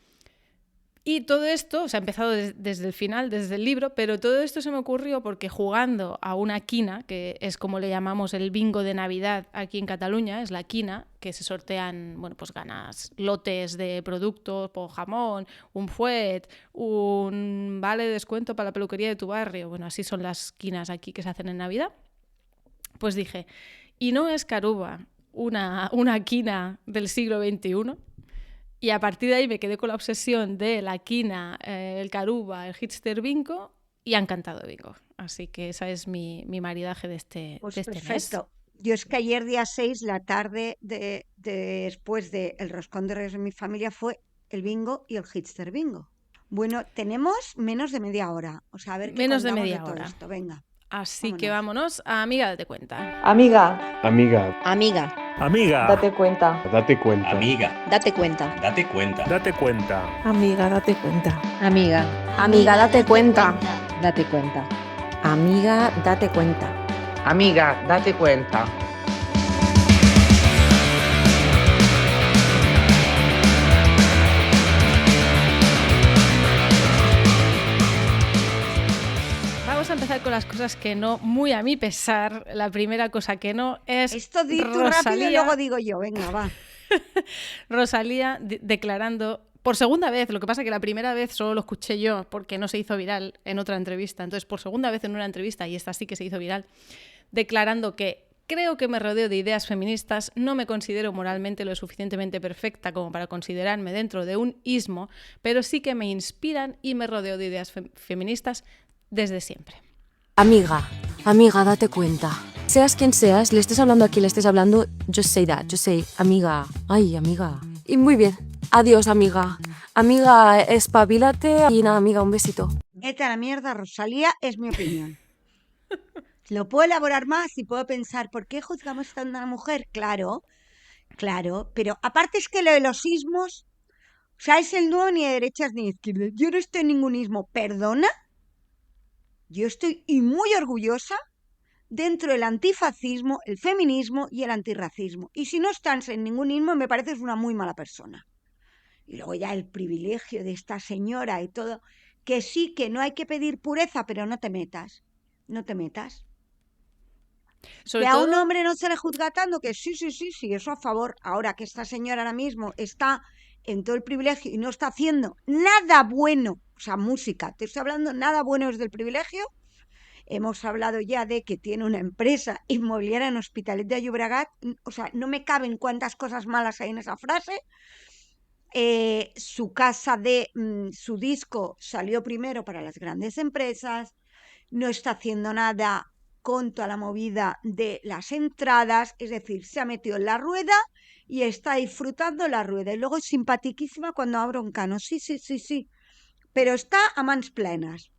Y todo esto, o sea, ha empezado desde el final, desde el libro, pero todo esto se me ocurrió porque jugando a una quina, que es como le llamamos el bingo de Navidad aquí en Cataluña, es la quina, que se sortean, bueno, pues ganas lotes de productos, por jamón, un fuet, un vale de descuento para la peluquería de tu barrio. Bueno, así son las quinas aquí que se hacen en Navidad. Pues dije, ¿y no es Caruba una quina del siglo XXI? Y a partir de ahí me quedé con la obsesión de la quina, el Caruba, el Hipster Bingo y Han cantado bingo. Así que esa es mi maridaje de este perfecto. mes. Yo es que ayer día 6, la tarde después del roscón de Reyes de mi familia, fue el bingo y el Hipster Bingo. Bueno, tenemos menos de media hora. O sea, a ver qué menos de contamos media de todo hora. esto. Venga. Así que vámonos a Amiga, date cuenta. Amiga. Amiga. Amiga. Amiga. Date cuenta. Date cuenta. Amiga. Date cuenta. Date cuenta. Date cuenta. Amiga, date cuenta. Amiga. Amiga, date cuenta. Date cuenta. Amiga, date cuenta. Amiga, date cuenta. Vamos a empezar con las cosas que no, muy a mi pesar. La primera cosa que no es Esto di tú rápido y luego digo yo. Venga, va. Rosalía declarando por segunda vez, lo que pasa que la primera vez solo lo escuché yo porque no se hizo viral en otra entrevista, entonces por segunda vez en una entrevista, y esta sí que se hizo viral, declarando que creo que me rodeo de ideas feministas, no me considero moralmente lo suficientemente perfecta como para considerarme dentro de un ismo, pero sí que me inspiran y me rodeo de ideas feministas desde siempre. Amiga, amiga, date cuenta. Seas quien seas, le estés hablando a quien le estés hablando, just say that, just say, amiga, ay, amiga. Y muy bien, adiós, amiga. Amiga, espabilate y nada, amiga, un besito. Vete a la mierda, Rosalía, es mi opinión. Lo puedo elaborar más y puedo pensar, ¿por qué juzgamos tanto a una mujer? Claro, pero aparte es que lo de los ismos, o sea, es el nuevo ni de derechas ni de izquierdas. Yo no estoy en ningún ismo, ¿perdona? Yo estoy muy orgullosa dentro del antifascismo, el feminismo y el antirracismo. Y si no estás en ningún ismo, me pareces una muy mala persona. Y luego ya el privilegio de esta señora y todo, que sí, que no hay que pedir pureza, pero no te metas. No te metas. Sobre que todo... a un hombre no se le juzga tanto, que sí, eso a favor. Ahora que esta señora ahora mismo está en todo el privilegio y no está haciendo nada bueno, o sea, música, te estoy hablando nada bueno desde el privilegio. Hemos hablado ya de que tiene una empresa inmobiliaria en Hospitalet de Llobregat, o sea, no me caben cuántas cosas malas hay en esa frase. Su casa su disco salió primero para las grandes empresas, no está haciendo nada con toda la movida de las entradas, es decir, se ha metido en la rueda y está disfrutando la rueda. Y luego es simpaticísima cuando abro un cano, sí, pero está a mans plenas,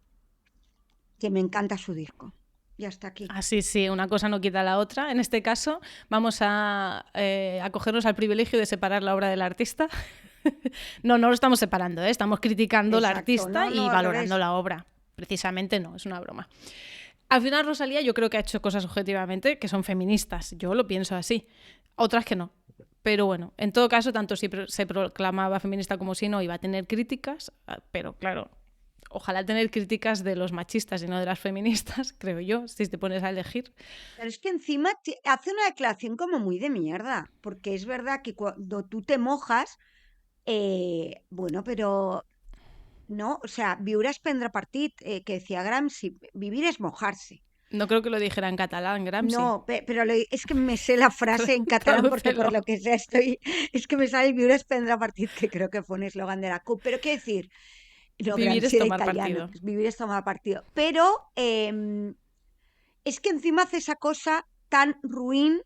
que me encanta su disco. Ya está aquí. Sí, una cosa no quita la otra. En este caso vamos a acogernos al privilegio de separar la obra del artista. No lo estamos separando, estamos criticando al artista y valorando la obra. Precisamente no, es una broma. Al final Rosalía yo creo que ha hecho cosas objetivamente que son feministas, yo lo pienso así, otras que no. Pero bueno, en todo caso, tanto si se proclamaba feminista como si no, iba a tener críticas, pero claro, ojalá tener críticas de los machistas y no de las feministas, creo yo, si te pones a elegir. Pero es que encima hace una declaración como muy de mierda, porque es verdad que cuando tú te mojas, bueno, pero no, o sea, viure es prendre partit, que decía Gramsci, vivir es mojarse. No creo que lo dijera en catalán, Gramsci. No, pero es que me sé la frase en catalán porque por lo que sea es que me sale viure es prendre partit, que creo que fue un eslogan de la CUP. Pero qué decir, no, Vivir Gramsci es era tomar italiano, partido. vivir es tomar partido. Pero es que encima hace esa cosa tan ruin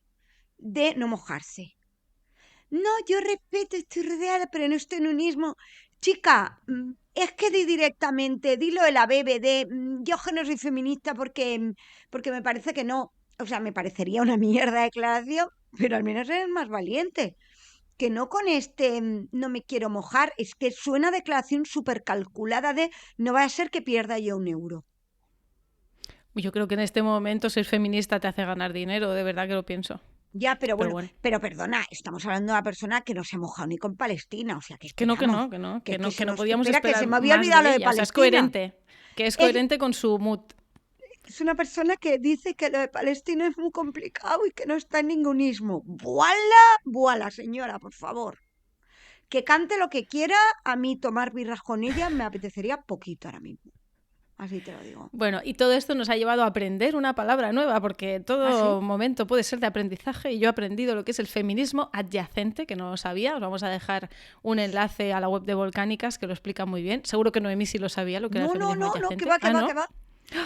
de no mojarse. No, yo respeto, estoy rodeada, pero no estoy en unismo. Chica, es que di directamente, dilo de la BBD, yo que no soy feminista porque me parece que no. O sea, me parecería una mierda de declaración, pero al menos eres más valiente. Que no con no me quiero mojar, es que suena declaración súper calculada de no va a ser que pierda yo 1 euro. Yo creo que en este momento ser feminista te hace ganar dinero, de verdad que lo pienso. Ya, pero bueno, pero perdona, estamos hablando de una persona que no se ha mojado ni con Palestina, o sea, que Que no podíamos esperar que se me había más olvidado de lo de ella. O sea, Palestina. es coherente con su mood. Es una persona que dice que lo de Palestina es muy complicado y que no está en ningunismo. ¡Vuala, señora, por favor! Que cante lo que quiera, a mí tomar birras con ella me apetecería poquito ahora mismo. Así te lo digo. Bueno, y todo esto nos ha llevado a aprender una palabra nueva, porque todo momento puede ser de aprendizaje, y yo he aprendido lo que es el feminismo adyacente, que no lo sabía. Os vamos a dejar un enlace a la web de Volcánicas que lo explica muy bien. Seguro que Noemí sí lo sabía, lo que era el feminismo adyacente. No, que va.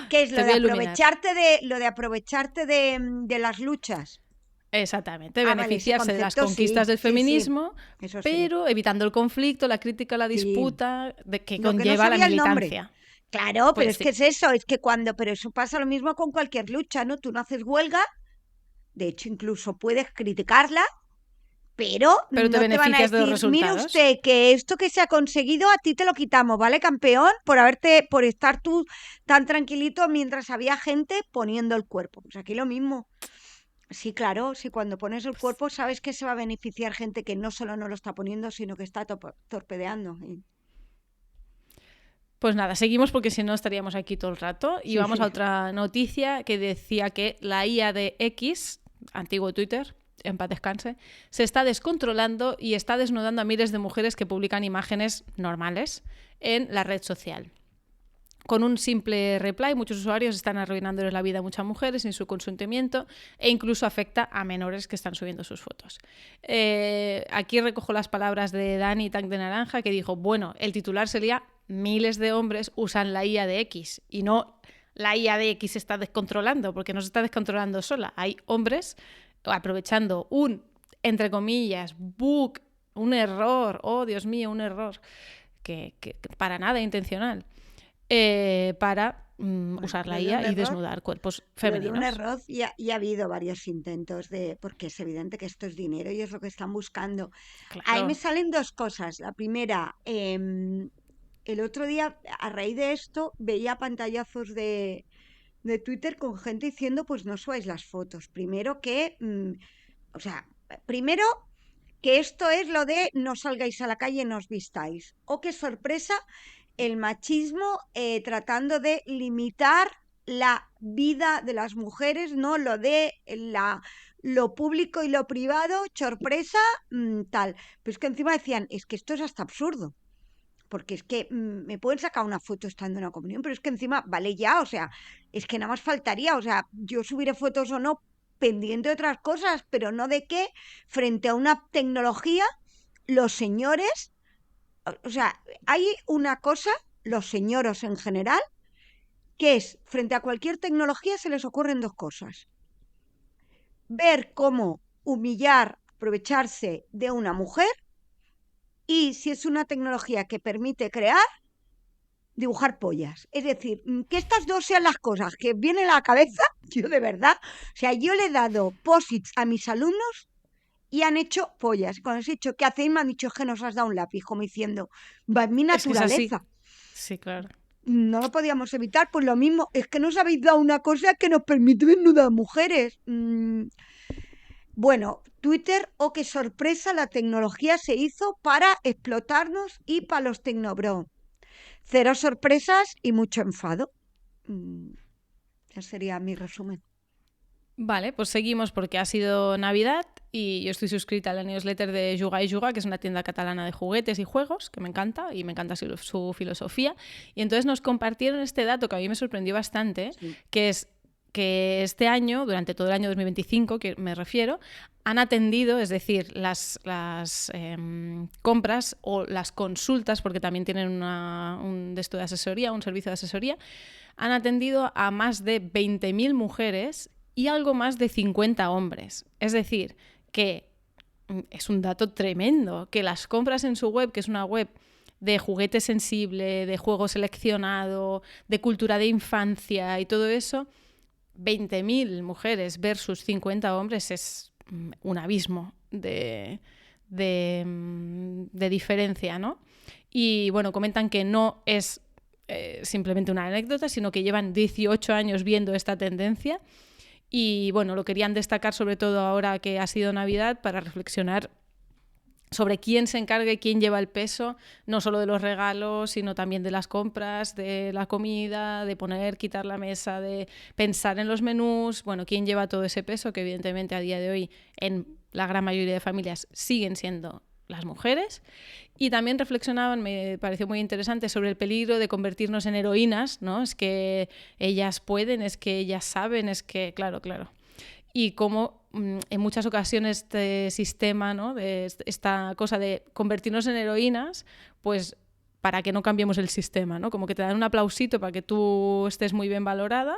¿Qué es lo de aprovecharte de las luchas? Exactamente, beneficiarse de las conquistas del feminismo, pero evitando el conflicto, la crítica, la disputa que conlleva la militancia. Claro, pero es que es eso, pero eso pasa lo mismo con cualquier lucha, ¿no? Tú no haces huelga, de hecho incluso puedes criticarla, pero no te van a decir, mire usted, que esto que se ha conseguido a ti te lo quitamos, ¿vale, campeón? Por estar tú tan tranquilito mientras había gente poniendo el cuerpo. Pues aquí lo mismo. Sí, claro, si cuando pones el cuerpo sabes que se va a beneficiar gente que no solo no lo está poniendo, sino que está torpedeando. Pues nada, seguimos porque si no estaríamos aquí todo el rato. Y vamos a otra noticia que decía que la IA de X, antiguo Twitter, en paz descanse, se está descontrolando y está desnudando a miles de mujeres que publican imágenes normales en la red social. Con un simple reply, muchos usuarios están arruinándoles la vida a muchas mujeres sin su consentimiento, e incluso afecta a menores que están subiendo sus fotos. Aquí recojo las palabras de Dani Tank de Naranja, que dijo, bueno, el titular sería: miles de hombres usan la IA de X, y no la IA de X se está descontrolando, porque no se está descontrolando sola. Hay hombres aprovechando un, entre comillas, bug, un error, oh Dios mío, un error, que para nada intencional, para usar la IA y desnudar cuerpos femeninos. Un error y ha habido varios intentos porque es evidente que esto es dinero y es lo que están buscando. Claro. Ahí me salen 2 cosas. La primera, el otro día, a raíz de esto, veía pantallazos de Twitter con gente diciendo, pues no subáis las fotos. Primero que esto es lo de no salgáis a la calle, no os vistáis. ¡Oh, qué sorpresa! El machismo tratando de limitar la vida de las mujeres, ¿no? Lo de lo público y lo privado, sorpresa, tal. Pero es que encima decían, es que esto es hasta absurdo. Porque es que me pueden sacar una foto estando en una comunión, pero es que encima vale ya, o sea, es que nada más faltaría, o sea, yo subiré fotos o no pendiente de otras cosas, pero no de que frente a una tecnología los señores, o sea, hay una cosa, los señoros en general, que es, frente a cualquier tecnología se les ocurren 2 cosas. Ver cómo humillar, aprovecharse de una mujer, y si es una tecnología que permite crear, dibujar pollas. Es decir, que estas 2 sean las cosas que vienen a la cabeza, yo de verdad, o sea, yo le he dado posits a mis alumnos y han hecho pollas. Cuando les he dicho, ¿qué hacéis? Me han dicho, es que nos has dado un lápiz, como diciendo, va en mi naturaleza. Es que es así. Sí, claro. No lo podíamos evitar, pues lo mismo, es que nos habéis dado una cosa que nos permite desnudar mujeres. Bueno, Twitter, oh, qué sorpresa, la tecnología se hizo para explotarnos y para los tecnobros. 0 sorpresas y mucho enfado. Ese sería mi resumen. Vale, pues seguimos porque ha sido Navidad y yo estoy suscrita a la newsletter de Juga y Juga, que es una tienda catalana de juguetes y juegos, que me encanta y me encanta su filosofía. Y entonces nos compartieron este dato que a mí me sorprendió bastante, que es que este año, durante todo el año 2025, que me refiero, han atendido, es decir, las compras o las consultas, porque también tienen un de asesoría, un servicio de asesoría, han atendido a más de 20.000 mujeres y algo más de 50 hombres. Es decir, que es un dato tremendo, que las compras en su web, que es una web de juguete sensible, de juego seleccionado, de cultura de infancia y todo eso, 20.000 mujeres versus 50 hombres es un abismo de diferencia, ¿no? Y bueno, comentan que no es simplemente una anécdota, sino que llevan 18 años viendo esta tendencia y bueno, lo querían destacar sobre todo ahora que ha sido Navidad para reflexionar sobre quién se encarga y quién lleva el peso, no solo de los regalos, sino también de las compras, de la comida, de quitar la mesa, de pensar en los menús, bueno, quién lleva todo ese peso, que evidentemente a día de hoy en la gran mayoría de familias siguen siendo las mujeres. Y también reflexionaban, me pareció muy interesante, sobre el peligro de convertirnos en heroínas, ¿no? Es que ellas pueden, es que ellas saben, es que, claro. Y cómo en muchas ocasiones este sistema, ¿no? De esta cosa de convertirnos en heroínas, pues para que no cambiemos el sistema, ¿no? Como que te dan un aplausito para que tú estés muy bien valorada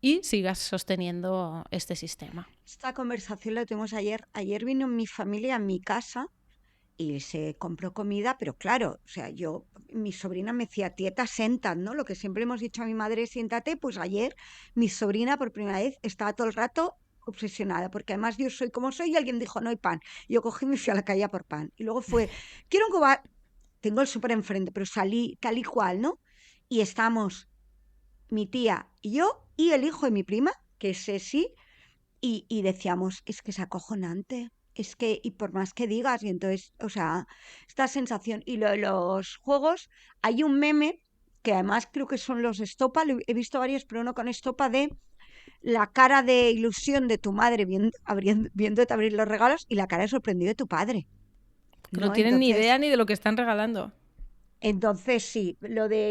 y sigas sosteniendo este sistema. Esta conversación la tuvimos ayer. Ayer vino mi familia a mi casa y se compró comida, pero claro, o sea, mi sobrina me decía, tieta, sentat, ¿no? Lo que siempre hemos dicho a mi madre, siéntate, pues ayer mi sobrina por primera vez estaba todo el rato obsesionada, porque además yo soy como soy y alguien dijo, no hay pan. Y yo cogí y me fui a la calle a por pan. Y luego fue, quiero un cobar, tengo el súper enfrente, pero salí tal y cual, ¿no? Y estamos mi tía y yo y el hijo de mi prima, que es Ceci, y decíamos, es que es acojonante. Es que, y por más que digas, y entonces, o sea, esta sensación. Y lo de los juegos, hay un meme, que además creo que son los estopa, he visto varios, pero uno con estopa de la cara de ilusión de tu madre viéndote abrir los regalos y la cara de sorprendido de tu padre. No tienen ni idea ni de lo que están regalando. Entonces, sí,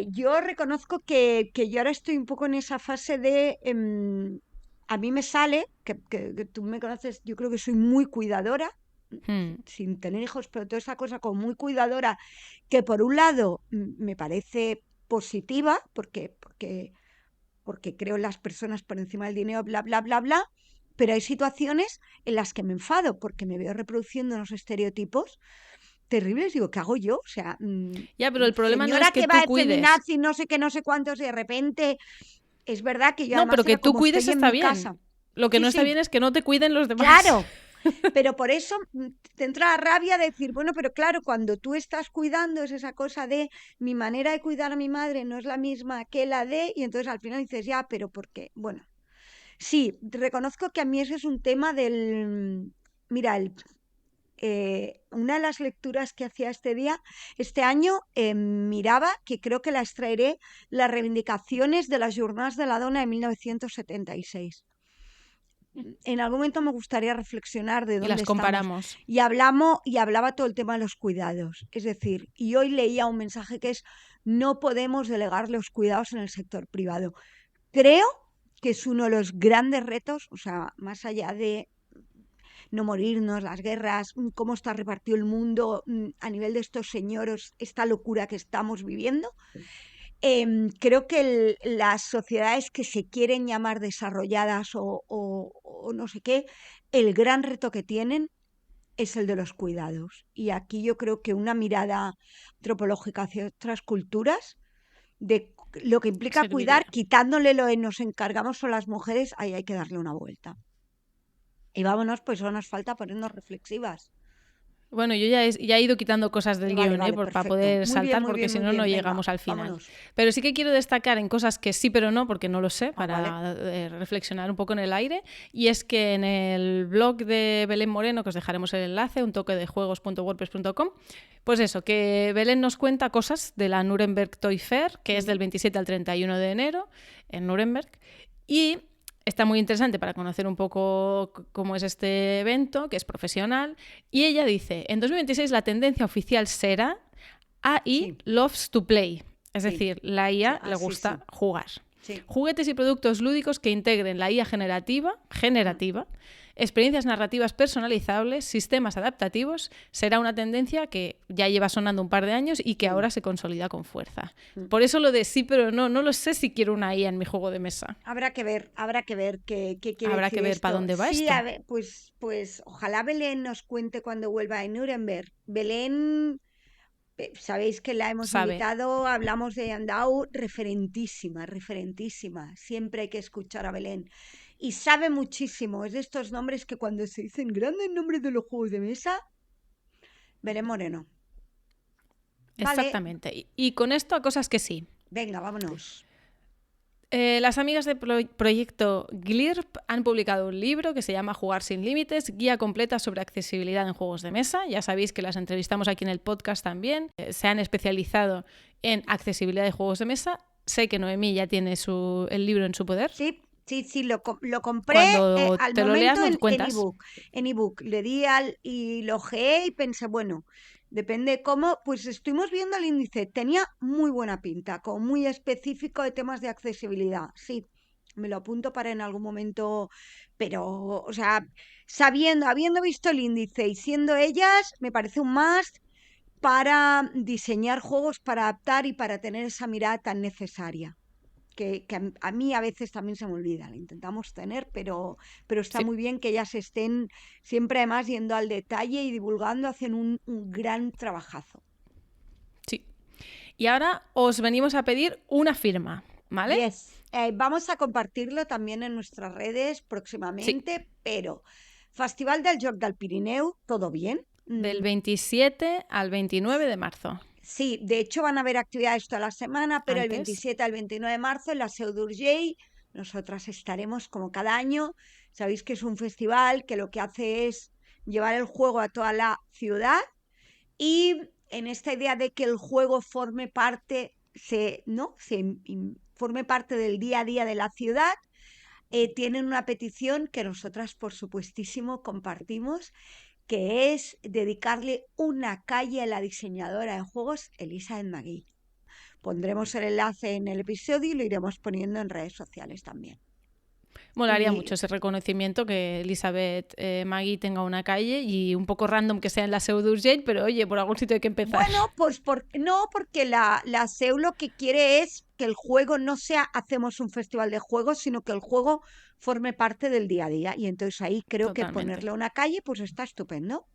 yo reconozco que yo ahora estoy un poco en esa fase de... a mí me sale, que tú me conoces, yo creo que soy muy cuidadora, sin tener hijos, pero toda esa cosa como muy cuidadora, que por un lado me parece positiva, porque creo en las personas por encima del dinero, bla, bla, bla, bla, pero hay situaciones en las que me enfado, porque me veo reproduciendo unos estereotipos terribles, digo, ¿qué hago yo? O sea, ya, pero el problema no es que va tú cuides. feminazi, no sé qué, no sé cuántos, y de repente... Es verdad que yo no, pero que tú cuides está bien. Casa. Lo que sí, no está bien es que no te cuiden los demás. Claro, pero por eso te entra la rabia de decir, bueno, pero claro, cuando tú estás cuidando es esa cosa de mi manera de cuidar a mi madre no es la misma que la de, y entonces al final dices, ya, pero ¿por qué? Bueno, sí, reconozco que a mí ese es un tema del... Mira, una de las lecturas que hacía este año, miraba, que creo que las traeré, las reivindicaciones de las jornadas de la dona de 1976. En algún momento me gustaría reflexionar de dónde y las comparamos. Estamos. Y hablaba todo el tema de los cuidados. Es decir, y hoy leía un mensaje que es, no podemos delegar los cuidados en el sector privado. Creo que es uno de los grandes retos, o sea, más allá de no morirnos, las guerras, cómo está repartido el mundo a nivel de estos señores, esta locura que estamos viviendo. Creo que las sociedades que se quieren llamar desarrolladas o no sé qué, el gran reto que tienen es el de los cuidados. Y aquí yo creo que una mirada antropológica hacia otras culturas, de lo que implica cuidar, quitándole lo de nos encargamos son las mujeres, ahí hay que darle una vuelta. Y vámonos, pues solo nos falta ponernos reflexivas. Bueno, yo ya he ido quitando cosas del guión, para poder saltar, porque si no, no llegamos al final. Vámonos. Pero sí que quiero destacar en cosas que sí pero no, porque no lo sé, para reflexionar un poco en el aire. Y es que en el blog de Belén Moreno, que os dejaremos el enlace, untoquedejuegos.wordpress.com, pues eso, que Belén nos cuenta cosas de la Nuremberg Toy Fair, que es del 27 al 31 de enero en Nuremberg. Y está muy interesante para conocer un poco cómo es este evento, que es profesional. Y ella dice, en 2026 la tendencia oficial será AI loves to play. Es decir, la IA le gusta jugar. Sí. Juguetes y productos lúdicos que integren la IA generativa, experiencias narrativas personalizables, sistemas adaptativos, será una tendencia que ya lleva sonando un par de años y que ahora se consolida con fuerza. Por eso lo de sí pero no lo sé si quiero una IA en mi juego de mesa. Habrá que ver qué quiere Habrá decir que ver esto. para dónde va Sí, esto. a ver, pues ojalá Belén nos cuente cuando vuelva de Nuremberg. Belén, sabéis que la hemos Sabe. invitado, hablamos de DAU, referentísima. Siempre hay que escuchar a Belén. Y sabe muchísimo, es de estos nombres que cuando se dicen grandes nombres de los juegos de mesa, Belén Moreno. Vale. Exactamente. Y con esto a cosas que sí. Venga, vámonos. Las amigas del proyecto GLIRP han publicado un libro que se llama Jugar sin límites, guía completa sobre accesibilidad en juegos de mesa. Ya sabéis que las entrevistamos aquí en el podcast también. Se han especializado en accesibilidad de juegos de mesa. Sé que Noemí ya tiene el libro en su poder. Sí, lo compré Cuando al te lo momento leas, nos en cuentas. ebook. Le di y lo ojeé y pensé, bueno, depende cómo, pues estuvimos viendo el índice, tenía muy buena pinta, como muy específico de temas de accesibilidad. Sí, me lo apunto para en algún momento, pero, o sea, habiendo visto el índice y siendo ellas, me parece un must para diseñar juegos, para adaptar y para tener esa mirada tan necesaria. Que a mí a veces también se me olvida, la intentamos tener, pero está muy bien que ellas estén siempre además yendo al detalle y divulgando, hacen un gran trabajazo. Sí. Y ahora os venimos a pedir una firma, ¿vale? Yes. Vamos a compartirlo también en nuestras redes próximamente, pero Festival del Joc del Pirineu, ¿todo bien? Del 27 al 29 de marzo. Sí, de hecho van a haber actividades toda la semana, pero el Antes. 27 al 29 de marzo en la Seu d'Urgell nosotras estaremos como cada año. Sabéis que es un festival que lo que hace es llevar el juego a toda la ciudad y en esta idea de que el juego forme parte, forme parte del día a día de la ciudad, tienen una petición que nosotras por supuestísimo compartimos, que es dedicarle una calle a la diseñadora de juegos Elizabeth Magui. Pondremos el enlace en el episodio y lo iremos poniendo en redes sociales también. Molaría mucho ese reconocimiento, que Elizabeth Magui tenga una calle y un poco random que sea en la Seu d'Urgell, pero oye, por algún sitio hay que empezar. Bueno, pues porque la Seu lo que quiere es que el juego no sea hacemos un festival de juegos, sino que el juego forme parte del día a día. Y entonces ahí creo que ponerle una calle pues está estupendo.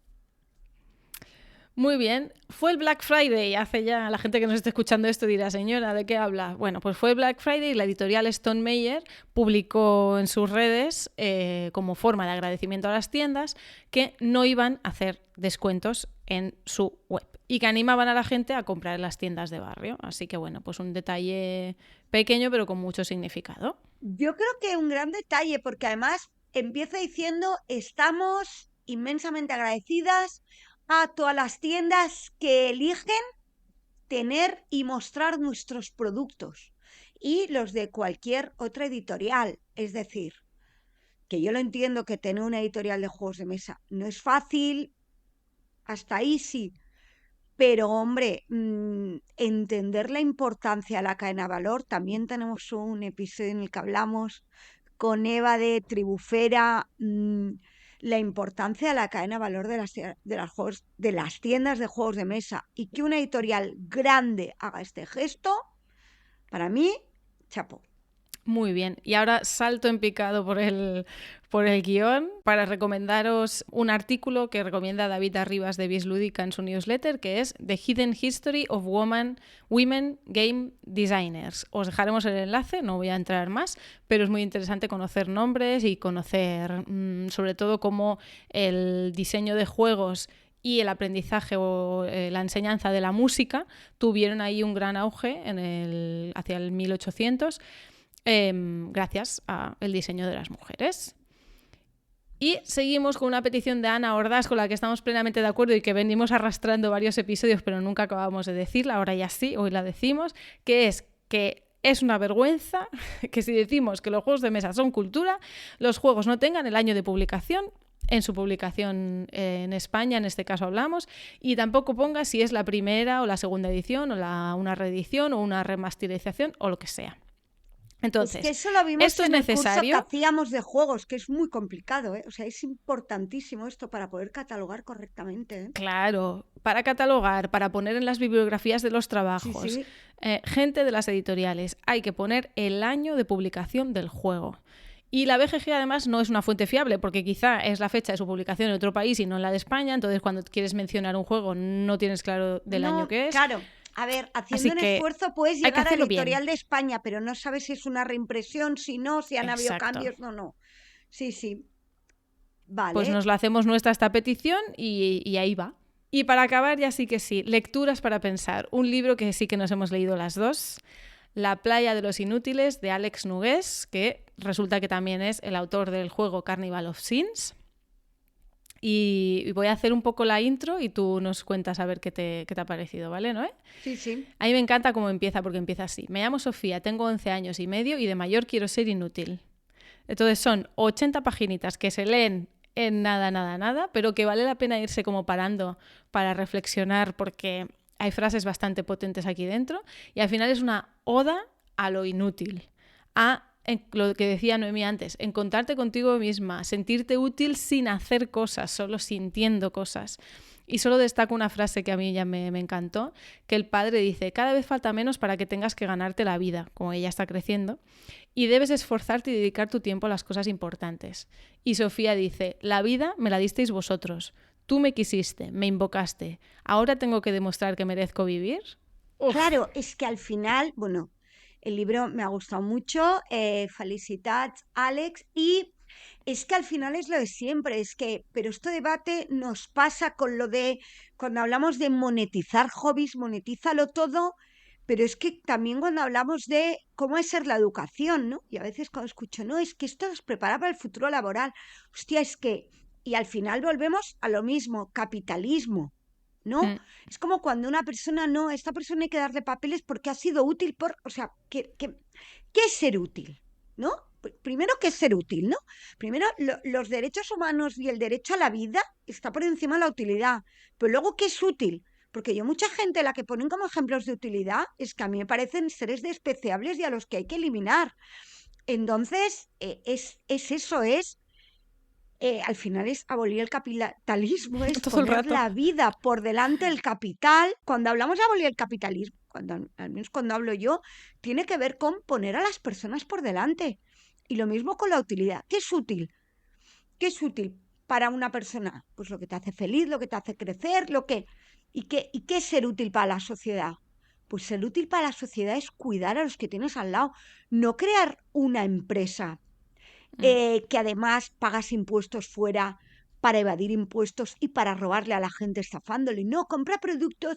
Muy bien. Fue el Black Friday. Hace ya, la gente que nos esté escuchando esto dirá, señora, ¿de qué habla? Bueno, pues fue Black Friday y la editorial Stone Meyer publicó en sus redes, como forma de agradecimiento a las tiendas, que no iban a hacer descuentos en su web y que animaban a la gente a comprar en las tiendas de barrio. Así que bueno, pues un detalle pequeño pero con mucho significado. Yo creo que un gran detalle, porque además empieza diciendo: estamos inmensamente agradecidas a todas las tiendas que eligen tener y mostrar nuestros productos y los de cualquier otra editorial. Es decir, que yo lo entiendo, que tener una editorial de juegos de mesa no es fácil, hasta ahí sí, pero hombre, entender la importancia de la cadena de valor. También tenemos un episodio en el que hablamos con Eva de Tribufera, la importancia de la cadena de valor de las tiendas de juegos de mesa, y que una editorial grande haga este gesto, para mí, chapo. Muy bien. Y ahora salto en picado por el guión para recomendaros un artículo que recomienda David Arribas de Vis Lúdica en su newsletter, que es The Hidden History of Women Game Designers. Os dejaremos el enlace, no voy a entrar más, pero es muy interesante conocer nombres y conocer sobre todo cómo el diseño de juegos y el aprendizaje o la enseñanza de la música tuvieron ahí un gran auge hacia el 1800, gracias al diseño de las mujeres. Y seguimos con una petición de Ana Ordaz, con la que estamos plenamente de acuerdo y que venimos arrastrando varios episodios, pero nunca acabamos de decirla. Ahora ya sí, hoy la decimos, que es una vergüenza que si decimos que los juegos de mesa son cultura, los juegos no tengan el año de publicación en su publicación en España, en este caso hablamos, y tampoco ponga si es la primera o la segunda edición o una reedición o una remasterización o lo que sea. Entonces, es que eso lo vimos esto es en el curso que necesario. hacíamos de juegos, que es muy complicado, ¿eh? O sea, es importantísimo esto para poder catalogar correctamente, ¿eh? Claro, para catalogar, para poner en las bibliografías de los trabajos, Sí. gente de las editoriales, hay que poner el año de publicación del juego. Y la BGG además no es una fuente fiable porque quizá es la fecha de su publicación en otro país y no en la de España, entonces cuando quieres mencionar un juego no tienes claro del año que es. Claro. A ver, haciendo Así un que esfuerzo puedes hay que llegar al hacerlo bien. editorial de España, pero no sabes si es una reimpresión, si no, si han habido Exacto. cambios, no. Sí. Vale. Pues nos lo hacemos nuestra esta petición y ahí va. Y para acabar ya sí que sí, lecturas para pensar. Un libro que sí que nos hemos leído las dos, La playa de los inútiles, de Alex Nogués, que resulta que también es el autor del juego Carnival of Sins. Y voy a hacer un poco la intro y tú nos cuentas a ver qué te ha parecido, ¿vale, Noé? Sí. A mí me encanta cómo empieza, porque empieza así. Me llamo Sofía, tengo 11 años y medio y de mayor quiero ser inútil. Entonces son 80 paginitas que se leen en nada, pero que vale la pena irse como parando para reflexionar porque hay frases bastante potentes aquí dentro y al final es una oda a lo inútil, a lo que decía Noemí antes, encontrarte contigo misma, sentirte útil sin hacer cosas, solo sintiendo cosas. Y solo destaco una frase que a mí ya me encantó, que el padre dice, cada vez falta menos para que tengas que ganarte la vida, como ella está creciendo, y debes esforzarte y dedicar tu tiempo a las cosas importantes. Y Sofía dice, la vida me la disteis vosotros, tú me quisiste, me invocaste, ahora tengo que demostrar que merezco vivir. Uf. Claro, es que al final, bueno, el libro me ha gustado mucho, felicitats, Àlex, y es que al final es lo de siempre, pero este debate nos pasa con lo de, cuando hablamos de monetizar hobbies, monetízalo todo, pero es que también cuando hablamos de cómo es ser la educación, ¿no? Y a veces cuando escucho, no, es que esto nos prepara para el futuro laboral, hostia, y al final volvemos a lo mismo, capitalismo, ¿no? Es como cuando una persona, no, a esta persona hay que darle papeles porque ha sido útil o sea, ¿qué es ser útil? ¿No? Primero, ¿qué es ser útil? ¿No? Primero, los derechos humanos y el derecho a la vida está por encima de la utilidad. Pero luego, ¿qué es útil? Porque mucha gente la que ponen como ejemplos de utilidad es que a mí me parecen seres despreciables y a los que hay que eliminar. Entonces, al final es abolir el capitalismo, es Todo el poner rato. la vida por delante del capital. Cuando hablamos de abolir el capitalismo, al menos cuando hablo yo, tiene que ver con poner a las personas por delante. Y lo mismo con la utilidad. ¿Qué es útil? ¿Qué es útil para una persona? Pues lo que te hace feliz, lo que te hace crecer, ¿Y qué es ser útil para la sociedad? Pues ser útil para la sociedad es cuidar a los que tienes al lado, no crear una empresa que además pagas impuestos fuera para evadir impuestos y para robarle a la gente estafándole. No, compra productos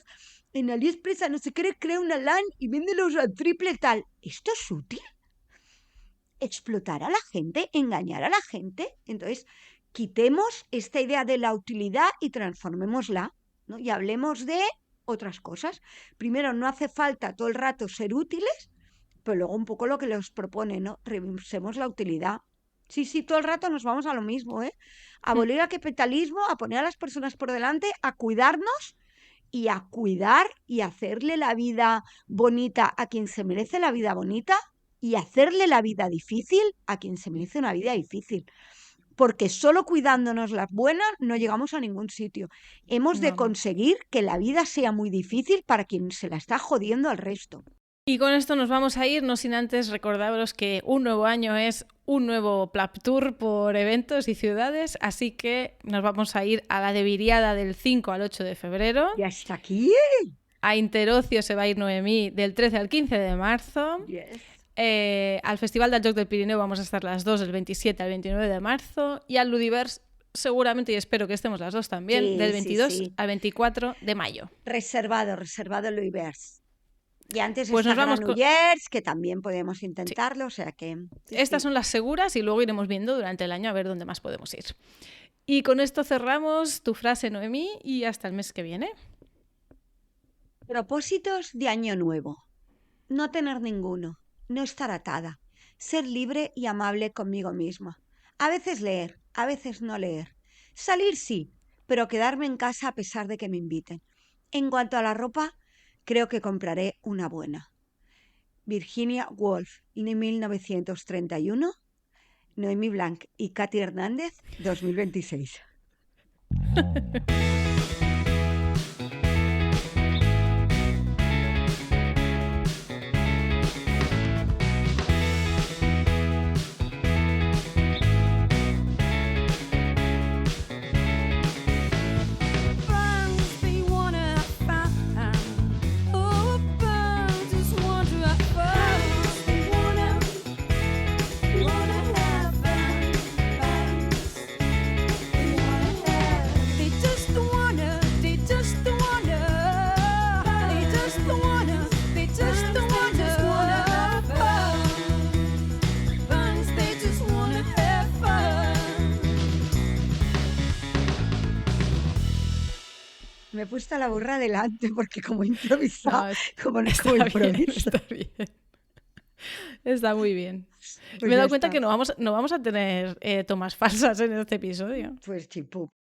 en AliExpress, no sé qué, crea una LAN y véndelos al triple tal. ¿Esto es útil? ¿Explotar a la gente? ¿Engañar a la gente? Entonces, quitemos esta idea de la utilidad y transformémosla, ¿no? Y hablemos de otras cosas. Primero, no hace falta todo el rato ser útiles, pero luego un poco lo que les propone, ¿no? Revisemos la utilidad. Sí, todo el rato nos vamos a lo mismo, ¿eh? Abolir el capitalismo, a poner a las personas por delante, a cuidarnos y a cuidar y hacerle la vida bonita a quien se merece la vida bonita y hacerle la vida difícil a quien se merece una vida difícil. Porque solo cuidándonos las buenas no llegamos a ningún sitio. Hemos de conseguir que la vida sea muy difícil para quien se la está jodiendo al resto. Y con esto nos vamos a ir, no sin antes recordaros que un nuevo año es un nuevo PLAP Tour por eventos y ciudades, así que nos vamos a ir a la Deviriada del 5 al 8 de febrero. ¿Y hasta aquí? A Interocio se va a ir Noemí del 13 al 15 de marzo. Yes. Al Festival del Joc del Pirineo vamos a estar las dos del 27 al 29 de marzo y al Ludivers seguramente, y espero que estemos las dos también, Sí, del 22 sí. al 24 de mayo. Reservado Ludivers. Y antes Pues está nos vamos Granollers, que también podemos intentarlo, o sea que... sí, Estas sí. son las seguras y luego iremos viendo durante el año a ver dónde más podemos ir. Y con esto cerramos tu frase, Noemí, y hasta el mes que viene. Propósitos de año nuevo. No tener ninguno, no estar atada, ser libre y amable conmigo misma. A veces leer, a veces no leer. Salir sí, pero quedarme en casa a pesar de que me inviten. En cuanto a la ropa, creo que compraré una buena. Virginia Woolf, y 1931, Noemí Blanc y Katy Hernández, 2026. Me he puesto a la burra delante porque como he improvisado, como no como improviso. Está bien. Está muy bien. Pues Me he dado ya cuenta está. que no vamos a tener tomas falsas en este episodio. Pues chipú.